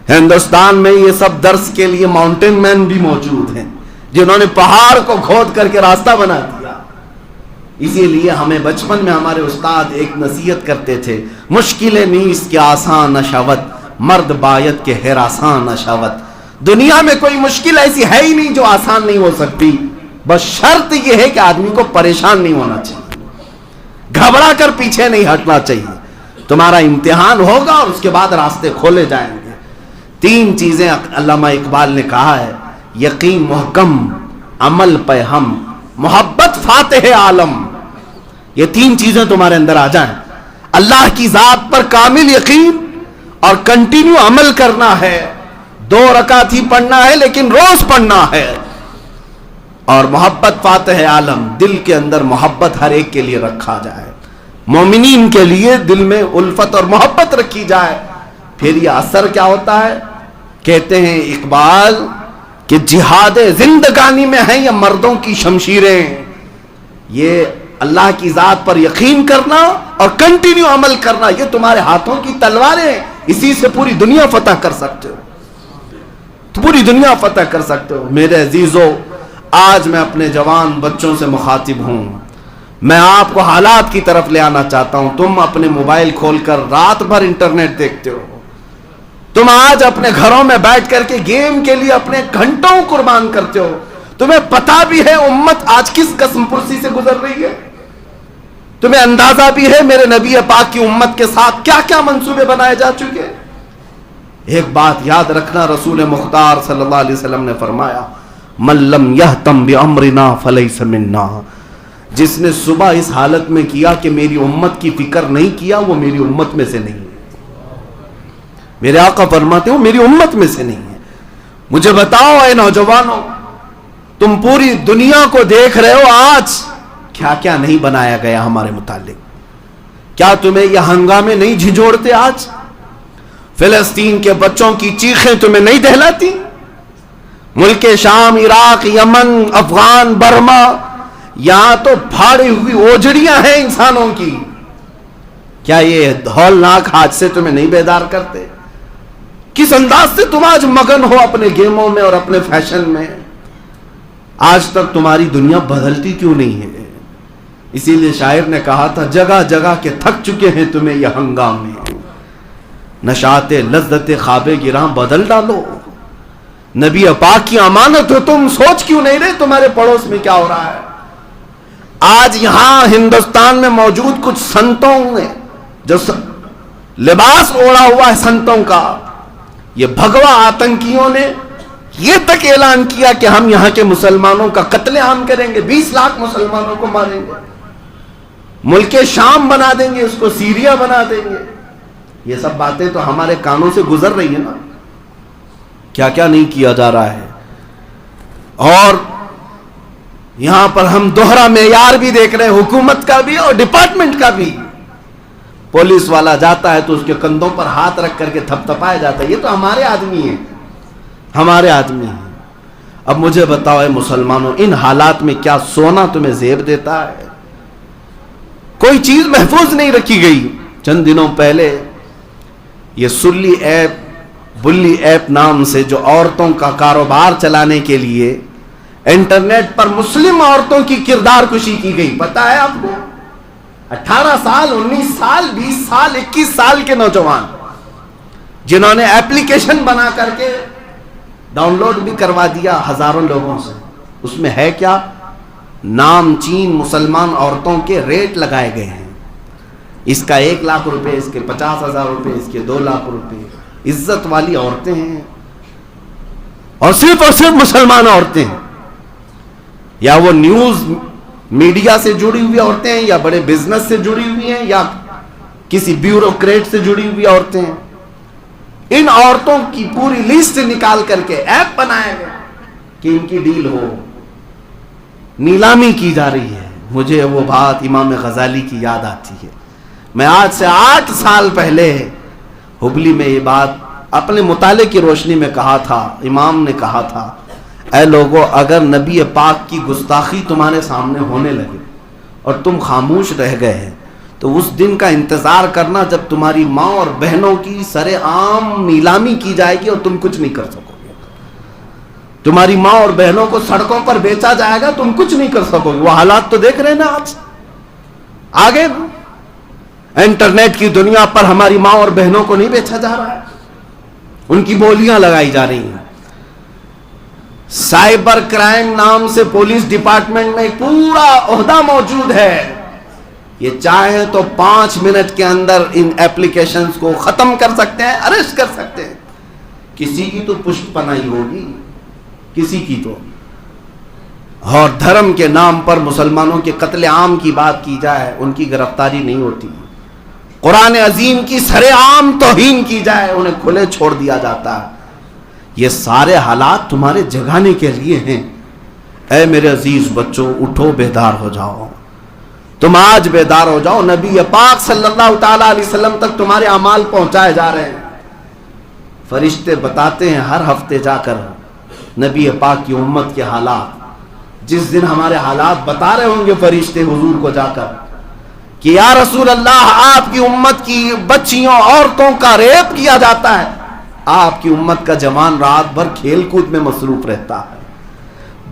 ہندوستان میں یہ سب درس کے لیے ماؤنٹین مین بھی موجود ہیں جنہوں نے پہاڑ کو کھود کر کے راستہ بنا دیا. اسی لیے ہمیں بچپن میں ہمارے استاد ایک نصیحت کرتے تھے، مشکلیں نیست کے آسان نشاوت، مرد باید کے ہراسان نشاوت. دنیا میں کوئی مشکل ایسی ہے ہی نہیں جو آسان نہیں ہو سکتی، بس شرط یہ ہے کہ آدمی کو پریشان نہیں ہونا چاہیے، گھبرا کر پیچھے نہیں ہٹنا چاہیے. تمہارا امتحان ہوگا اور اس کے بعد راستے کھولے جائیں گے. 3 چیزیں علامہ اقبال نے کہا ہے، یقین محکم، عمل پہ ہم، محبت فاتح عالم. یہ 3 چیزیں تمہارے اندر آ جائیں، اللہ کی ذات پر کامل یقین اور کنٹینیو عمل کرنا ہے. 2 رکعت ہی پڑھنا ہے لیکن روز پڑھنا ہے. اور محبت فاتح عالم، دل کے اندر محبت ہر ایک کے لیے رکھا جائے، مومنین کے لیے دل میں الفت اور محبت رکھی جائے. پھر یہ اثر کیا ہوتا ہے؟ کہتے ہیں اقبال کہ جہاد زندگانی میں ہیں یہ مردوں کی شمشیریں. یہ اللہ کی ذات پر یقین کرنا اور کنٹینیو عمل کرنا، یہ تمہارے ہاتھوں کی تلواریں ہیں. اسی سے پوری دنیا فتح کر سکتے ہو، پوری دنیا فتح کر سکتے ہو. میرے عزیزو، آج میں اپنے جوان بچوں سے مخاطب ہوں. میں آپ کو حالات کی طرف لے آنا چاہتا ہوں. تم اپنے موبائل کھول کر رات بھر انٹرنیٹ دیکھتے ہو. تم آج اپنے گھروں میں بیٹھ کر کے گیم کے لیے اپنے گھنٹوں قربان کرتے ہو. تمہیں پتا بھی ہے امت آج کس قسم پرسی سے گزر رہی ہے. تمہیں اندازہ بھی ہے میرے نبی پاک کی امت کے ساتھ کیا کیا منصوبے بنائے جا چکے. ایک بات یاد رکھنا، رسول مختار صلی اللہ علیہ وسلم نے فرمایا، من لم یہتم بامرنا فلیس منا. جس نے صبح اس حالت میں کیا کہ میری امت کی فکر نہیں کیا، وہ میری امت میں سے نہیں ہے. میرے آقا فرماتے ہو میری امت میں سے نہیں ہے. مجھے بتاؤ اے نوجوانوں، تم پوری دنیا کو دیکھ رہے ہو، آج کیا کیا نہیں بنایا گیا ہمارے متعلق. کیا تمہیں یہ ہنگامے نہیں جھنجھوڑتے؟ آج فلسطین کے بچوں کی چیخیں تمہیں نہیں دہلاتی؟ ملک شام، عراق، یمن، افغان، برما، یہاں تو پھاڑی ہوئی اوجڑیاں ہیں انسانوں کی. کیا یہ ہولناک حادثے تمہیں نہیں بیدار کرتے؟ کس انداز سے تم آج مگن ہو اپنے گیموں میں اور اپنے فیشن میں؟ آج تک تمہاری دنیا بدلتی کیوں نہیں ہے؟ اسی لیے شاعر نے کہا تھا جگہ جگہ کے تھک چکے ہیں تمہیں یہ ہنگامے، نشاط لذت خواب گراں بدل ڈالو۔ نبی پاک کی امانت ہو تم، سوچ کیوں نہیں رہے تمہارے پڑوس میں کیا ہو رہا ہے؟ آج یہاں ہندوستان میں موجود کچھ سنتوں نے جو لباس اوڑا ہوا ہے سنتوں کا، یہ بھگوا آتنکیوں نے یہ تک اعلان کیا کہ ہم یہاں کے مسلمانوں کا قتل عام کریں گے، 20 لاکھ مسلمانوں کو ماریں گے، ملک شام بنا دیں گے، اس کو سیریا بنا دیں گے۔ یہ سب باتیں تو ہمارے کانوں سے گزر رہی ہیں نا، کیا کیا نہیں کیا جا رہا ہے۔ اور یہاں پر ہم دوہرا معیار بھی دیکھ رہے ہیں، حکومت کا بھی اور ڈپارٹمنٹ کا بھی۔ پولیس والا جاتا ہے تو اس کے کندھوں پر ہاتھ رکھ کر کے تھپ تھپایا جاتا ہے، یہ تو ہمارے آدمی ہیں، ہمارے آدمی ہیں۔ اب مجھے بتاؤ اے مسلمانوں، ان حالات میں کیا سونا تمہیں زیب دیتا ہے؟ کوئی چیز محفوظ نہیں رکھی گئی۔ چند دنوں پہلے یہ سلی ایپ، بلی ایپ نام سے جو عورتوں کا کاروبار چلانے کے لیے انٹرنیٹ پر مسلم عورتوں کی کردار کشی کی گئی، پتہ ہے آپ کو؟ 18 سال 19 سال 20 سال 21 سال کے نوجوان جنہوں نے ایپلیکیشن بنا کر کے ڈاؤن لوڈ بھی کروا دیا ہزاروں لوگوں سے۔ اس میں ہے کیا؟ نام چین مسلمان عورتوں کے ریٹ لگائے گئے ہیں، اس کا 1 لاکھ روپے، اس کے 50,000 روپے، اس کے 2 لاکھ روپے۔ عزت والی عورتیں ہیں اور صرف مسلمان عورتیں ہیں، یا وہ نیوز میڈیا سے جڑی ہوئی عورتیں ہیں، یا بڑے بزنس سے جڑی ہوئی ہیں، یا کسی بیوروکریٹ سے جڑی ہوئی عورتیں ہیں۔ ان عورتوں کی پوری لسٹ نکال کر کے ایپ بنایا گیا کہ ان کی ڈیل ہو، نیلامی کی جا رہی ہے۔ مجھے وہ بات امام غزالی کی یاد آتی ہے۔ میں آج سے 8 سال پہلے ہبلی میں یہ بات اپنے مطالعے کی روشنی میں کہا تھا۔ امام نے کہا تھا اے لوگو، اگر نبی پاک کی گستاخی تمہارے سامنے ہونے لگے اور تم خاموش رہ گئے ہیں تو اس دن کا انتظار کرنا جب تمہاری ماں اور بہنوں کی سر عام نیلامی کی جائے گی اور تم کچھ نہیں کر سکو گے۔ تمہاری ماں اور بہنوں کو سڑکوں پر بیچا جائے گا، تم کچھ نہیں کر سکو گے۔ وہ حالات تو دیکھ رہے ہیں نا آج آگے۔ انٹرنیٹ کی دنیا پر ہماری ماں اور بہنوں کو نہیں بیچا جا رہا ہے، ان کی بولیاں لگائی جا رہی ہیں۔ سائبر کرائم نام سے پولیس ڈپارٹمنٹ میں ایک پورا عہدہ موجود ہے، یہ چاہیں تو 5 منٹ کے اندر ان ایپلیکیشنز کو ختم کر سکتے ہیں، اریسٹ کر سکتے ہیں۔ کسی کی تو پشت پناہی ہوگی، کسی کی تو۔ اور دھرم کے نام پر مسلمانوں کے قتل عام کی بات کی جائے، ان کی گرفتاری نہیں ہوتی۔ قرآن عظیم کی سر عام توہین کی جائے، انہیں کھلے چھوڑ دیا جاتا ہے۔ یہ سارے حالات تمہارے جگانے کے لیے ہیں۔ اے میرے عزیز بچوں، اٹھو، بیدار ہو جاؤ۔ تم آج بیدار ہو جاؤ۔ نبی پاک صلی اللہ تعالی علیہ وسلم تک تمہارے اعمال پہنچائے جا رہے ہیں۔ فرشتے بتاتے ہیں ہر ہفتے جا کر نبی پاک کی امت کے حالات۔ جس دن ہمارے حالات بتا رہے ہوں گے فرشتے حضور کو جا کر کہ یا رسول اللہ، آپ کی امت کی بچیوں عورتوں کا ریپ کیا جاتا ہے، آپ کی امت کا جوان رات بھر کھیل کود میں مصروف رہتا ہے،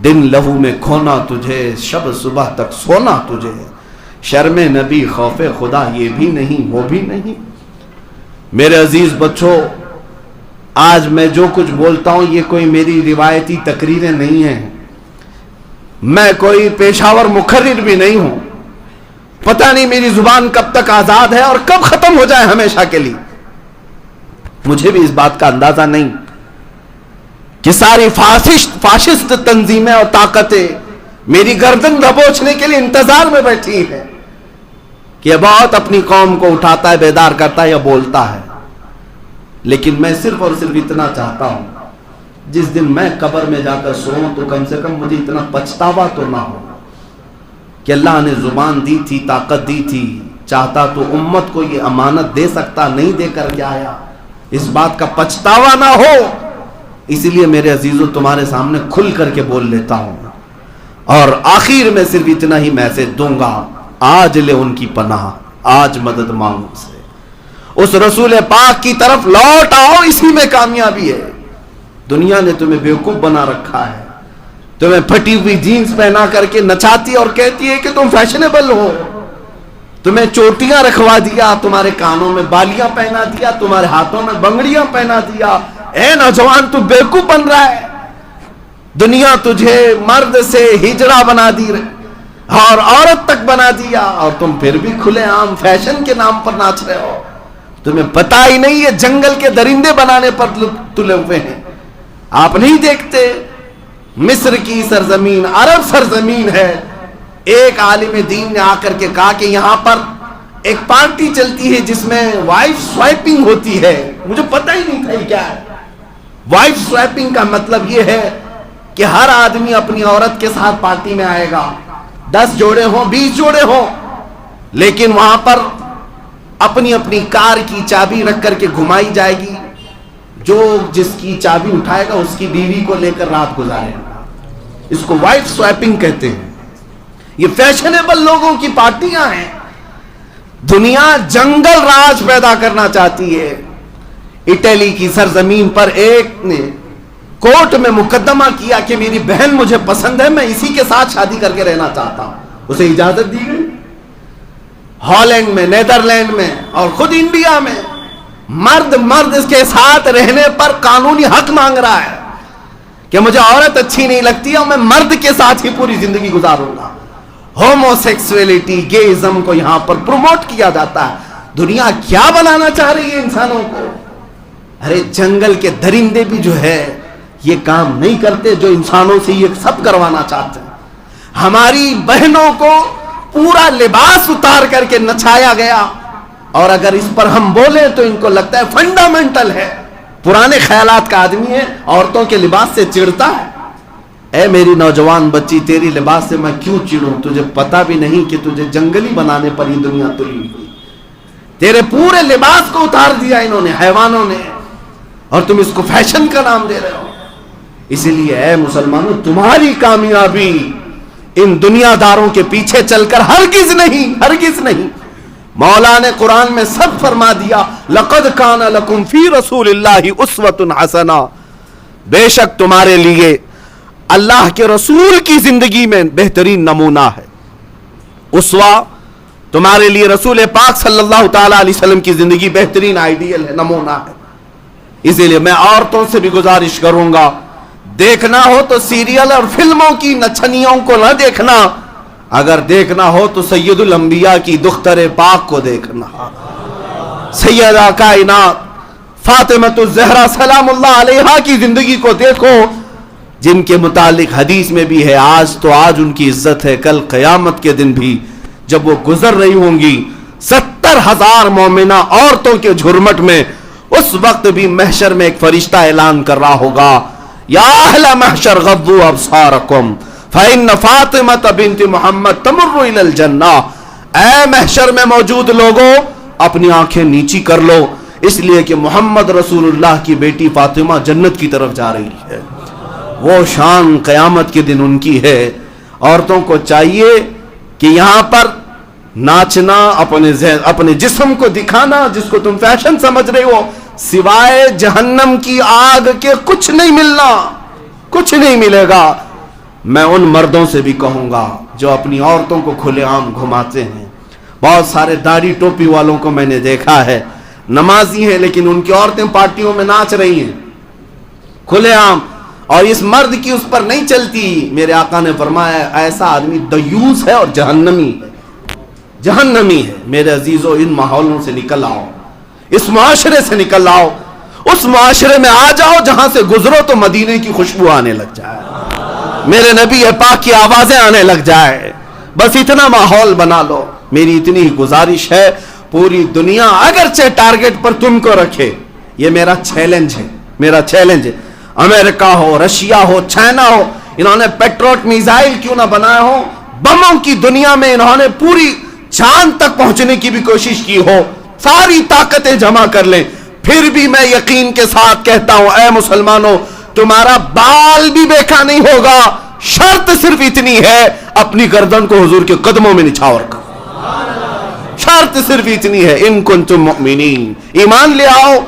دن لہو میں کھونا تجھے، شب صبح تک سونا تجھے، شرم نبی خوف خدا یہ بھی نہیں وہ بھی نہیں۔ میرے عزیز بچوں، آج میں جو کچھ بولتا ہوں یہ کوئی میری روایتی تقریریں نہیں ہیں، میں کوئی پیشاور مقرر بھی نہیں ہوں۔ پتہ نہیں میری زبان کب تک آزاد ہے اور کب ختم ہو جائے ہمیشہ کے لیے، مجھے بھی اس بات کا اندازہ نہیں کہ ساری فاشسٹ تنظیمیں اور طاقتیں میری گردن دبوچنے کے لیے انتظار میں بیٹھی ہیں کہ یہ بہت اپنی قوم کو اٹھاتا ہے، بیدار کرتا ہے یا بولتا ہے۔ لیکن میں صرف اور صرف اتنا چاہتا ہوں، جس دن میں قبر میں جا کر سوؤں تو کم سے کم مجھے اتنا پچھتاوا تو نہ ہو کہ اللہ نے زبان دی تھی، طاقت دی تھی، چاہتا تو امت کو یہ امانت دے سکتا، نہیں دے کر کے آیا، اس بات کا پچھتاوا نہ ہو۔ اسی لیے میرے عزیزوں تمہارے سامنے کھل کر کے بول لیتا ہوں، اور آخر میں صرف اتنا ہی میسج دوں گا، آج لے ان کی پناہ، آج مدد مانگ سے، اس رسول پاک کی طرف لوٹ آؤ، اسی میں کامیابی ہے۔ دنیا نے تمہیں بیوقوف بنا رکھا ہے، تمہیں پھٹی ہوئی جینز پہنا کر کے نچاتی اور کہتی ہے کہ تم فیشنیبل ہو، تمہیں چوٹیاں رکھوا دیا، تمہارے کانوں میں بالیاں پہنا دیا، تمہارے ہاتھوں میں بنگڑیاں پہنا دیا۔ اے نوجوان، تو بیوقوف بن رہا ہے، دنیا تجھے مرد سے ہجڑا بنا دی اور عورت تک بنا دیا، اور تم پھر بھی کھلے عام فیشن کے نام پر ناچ رہے ہو۔ تمہیں پتہ ہی نہیں، یہ جنگل کے درندے بنانے پر تلے ہوئے ہیں۔ آپ نہیں دیکھتے مصر کی سرزمین عرب سرزمین ہے، ایک عالم دین نے آ کر کے کہا کہ یہاں پر ایک پارٹی چلتی ہے جس میں وائف سوائپنگ ہوتی ہے۔ مجھے پتہ ہی نہیں تھا یہ کیا ہے۔ وائف سوائپنگ کا مطلب یہ ہے کہ ہر آدمی اپنی عورت کے ساتھ پارٹی میں آئے گا، 10 جوڑے ہوں 20 جوڑے ہوں، لیکن وہاں پر اپنی اپنی کار کی چابی رکھ کر کے گھمائی جائے گی، جو جس کی چابی اٹھائے گا اس کی بیوی کو لے کر رات گزارے گا۔ اس کو وائف سوائپنگ کہتے ہیں۔ یہ فیشنیبل لوگوں کی پارٹیاں ہیں۔ دنیا جنگل راج پیدا کرنا چاہتی ہے۔ اٹلی کی سرزمین پر ایک نے کورٹ میں مقدمہ کیا کہ میری بہن مجھے پسند ہے، میں اسی کے ساتھ شادی کر کے رہنا چاہتا ہوں۔ اسے اجازت دی گئی۔ ہالینڈ میں، نیدرلینڈ میں اور خود انڈیا میں مرد اس کے ساتھ رہنے پر قانونی حق مانگ رہا ہے کہ مجھے عورت اچھی نہیں لگتی اور میں مرد کے ساتھ ہی پوری زندگی گزاروں گا۔ ہومو سیکسولیٹی، گےازم کو یہاں پر پروموٹ کیا جاتا ہے۔ دنیا کیا بنانا چاہ رہی ہے انسانوں کو؟ ارے جنگل کے درندے بھی جو ہے یہ کام نہیں کرتے جو انسانوں سے یہ سب کروانا چاہتے ہیں۔ ہماری بہنوں کو پورا لباس اتار کر کے نچایا گیا، اور اگر اس پر ہم بولیں تو ان کو لگتا ہے فنڈامنٹل ہے، پرانے خیالات کا آدمی ہے، عورتوں کے لباس سے چڑھتا ہے۔ اے میری نوجوان بچی، تیری لباس سے میں کیوں چڑھوں؟ تجھے پتا بھی نہیں کہ تجھے جنگلی بنانے پر یہ دنیا تلی ہوئی۔ تیرے پورے لباس کو اتار دیا انہوں نے، حیوانوں نے، اور تم اس کو فیشن کا نام دے رہے ہو۔ اسی لیے اے مسلمانوں، تمہاری کامیابی ان دنیا داروں کے پیچھے چل کر ہرگز نہیں، ہرگز نہیں۔ مولا نے قرآن میں سب فرما دیا، لقد کان لکم فی رسول اللہ اسوۃ حسنہ، بے شک تمہارے لیے اللہ کے رسول کی زندگی میں بہترین نمونہ ہے۔ اسوہ تمہارے لیے رسول پاک صلی اللہ تعالی علیہ وسلم کی زندگی بہترین آئیڈیل ہے، نمونہ ہے۔ اسی لیے میں عورتوں سے بھی گزارش کروں گا، دیکھنا ہو تو سیریل اور فلموں کی نچنیوں کو نہ دیکھنا، اگر دیکھنا ہو تو سید الانبیاء کی دختر پاک کو دیکھنا، سیدہ کائنات فاطمۃ الزہرا سلام اللہ علیہا کی زندگی کو دیکھو، جن کے متعلق حدیث میں بھی ہے آج تو آج ان کی عزت ہے، کل قیامت کے دن بھی جب وہ گزر رہی ہوں گی 70,000 مومنہ عورتوں کے جھرمٹ میں، اس وقت بھی محشر میں ایک فرشتہ اعلان کر رہا ہوگا، یا اہل محشر غضوا ابصارکم فإن فاطمہ بنت محمد تمر الی الجنہ، اے محشر میں موجود لوگوں اپنی آنکھیں نیچی کر لو، اس لیے کہ محمد رسول اللہ کی بیٹی فاطمہ جنت کی طرف جا رہی ہے۔ وہ شان قیامت کے دن ان کی ہے۔ عورتوں کو چاہیے کہ یہاں پر ناچنا، اپنے جسم کو دکھانا جس کو تم فیشن سمجھ رہے ہو، سوائے جہنم کی آگ کے کچھ نہیں ملنا، کچھ نہیں ملے گا۔ میں ان مردوں سے بھی کہوں گا جو اپنی عورتوں کو کھلے عام گھماتے ہیں، بہت سارے داڑھی ٹوپی والوں کو میں نے دیکھا ہے، نمازی ہیں لیکن ان کی عورتیں پارٹیوں میں ناچ رہی ہیں کھلے عام، اور اس مرد کی اس پر نہیں چلتی۔ میرے آقا نے فرمایا ایسا آدمی دیوس ہے اور جہنمی ہے، جہنمی ہے۔ میرے عزیزو، ان ماحولوں سے نکل آؤ، اس معاشرے سے نکل آؤ، اس معاشرے میں آ جاؤ جہاں سے گزرو تو مدینے کی خوشبو آنے لگ جائے، میرے نبی پاک کی آوازیں آنے لگ جائے، بس اتنا ماحول بنا لو۔ میری اتنی ہی گزارش ہے، پوری دنیا اگرچہ ٹارگٹ پر تم کو رکھے، یہ میرا چیلنج ہے، میرا چیلنج ہے، امریکہ ہو، رشیا ہو، چائنا ہو، انہوں نے پیٹروٹ میزائل کیوں نہ بنائے ہو، بموں کی دنیا میں انہوں نے پوری چاند تک پہنچنے کی بھی کوشش کی ہو، ساری طاقتیں جمع کر لیں، پھر بھی میں یقین کے ساتھ کہتا ہوں اے مسلمانوں، تمہارا بال بھی بیکا نہیں ہوگا، شرط صرف اتنی ہے اپنی گردن کو حضور کے قدموں میں نچھاور کرو۔ شرط صرف اتنی ہے ان کنتم مؤمنین، ایمان لے آؤ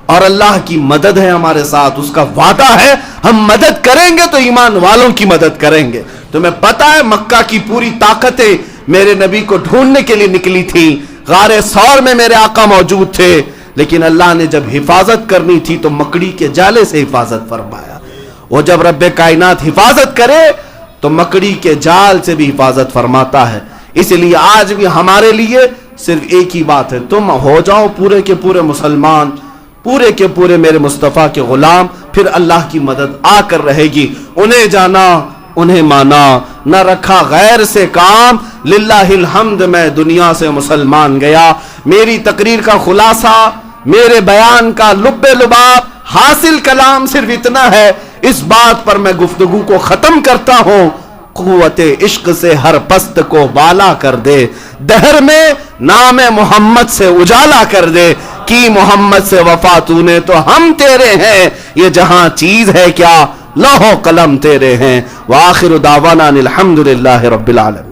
اور اللہ کی مدد ہے ہمارے ساتھ، اس کا وعدہ ہے ہم مدد کریں گے تو ایمان والوں کی مدد کریں گے۔ تمہیں پتا ہے مکہ کی پوری طاقتیں میرے نبی کو ڈھونڈنے کے لیے نکلی تھی، غار ثور میں میرے آقا موجود تھے، لیکن اللہ نے جب حفاظت کرنی تھی تو مکڑی کے جالے سے حفاظت فرمایا۔ وہ جب رب کائنات حفاظت کرے تو مکڑی کے جال سے بھی حفاظت فرماتا ہے۔ اس لیے آج بھی ہمارے لیے صرف ایک ہی بات ہے، تم ہو جاؤ پورے کے پورے مسلمان، پورے کے پورے میرے مصطفیٰ کے غلام، پھر اللہ کی مدد آ کر رہے گی۔ انہیں جانا، انہیں مانا، نہ رکھا غیر سے کام، للہ الحمد میں دنیا سے مسلمان گیا۔ میری تقریر کا خلاصہ، میرے بیان کا لب لباب، حاصل کلام صرف اتنا ہے، اس بات پر میں گفتگو کو ختم کرتا ہوں، قوت عشق سے ہر پست کو بالا کر دے، دہر میں نام محمد سے اجالا کر دے، کی محمد سے وفا تو نے تو ہم تیرے ہیں، یہ جہاں چیز ہے کیا لوح و قلم تیرے ہیں۔ وآخر دعوانا الحمدللہ رب العالمین۔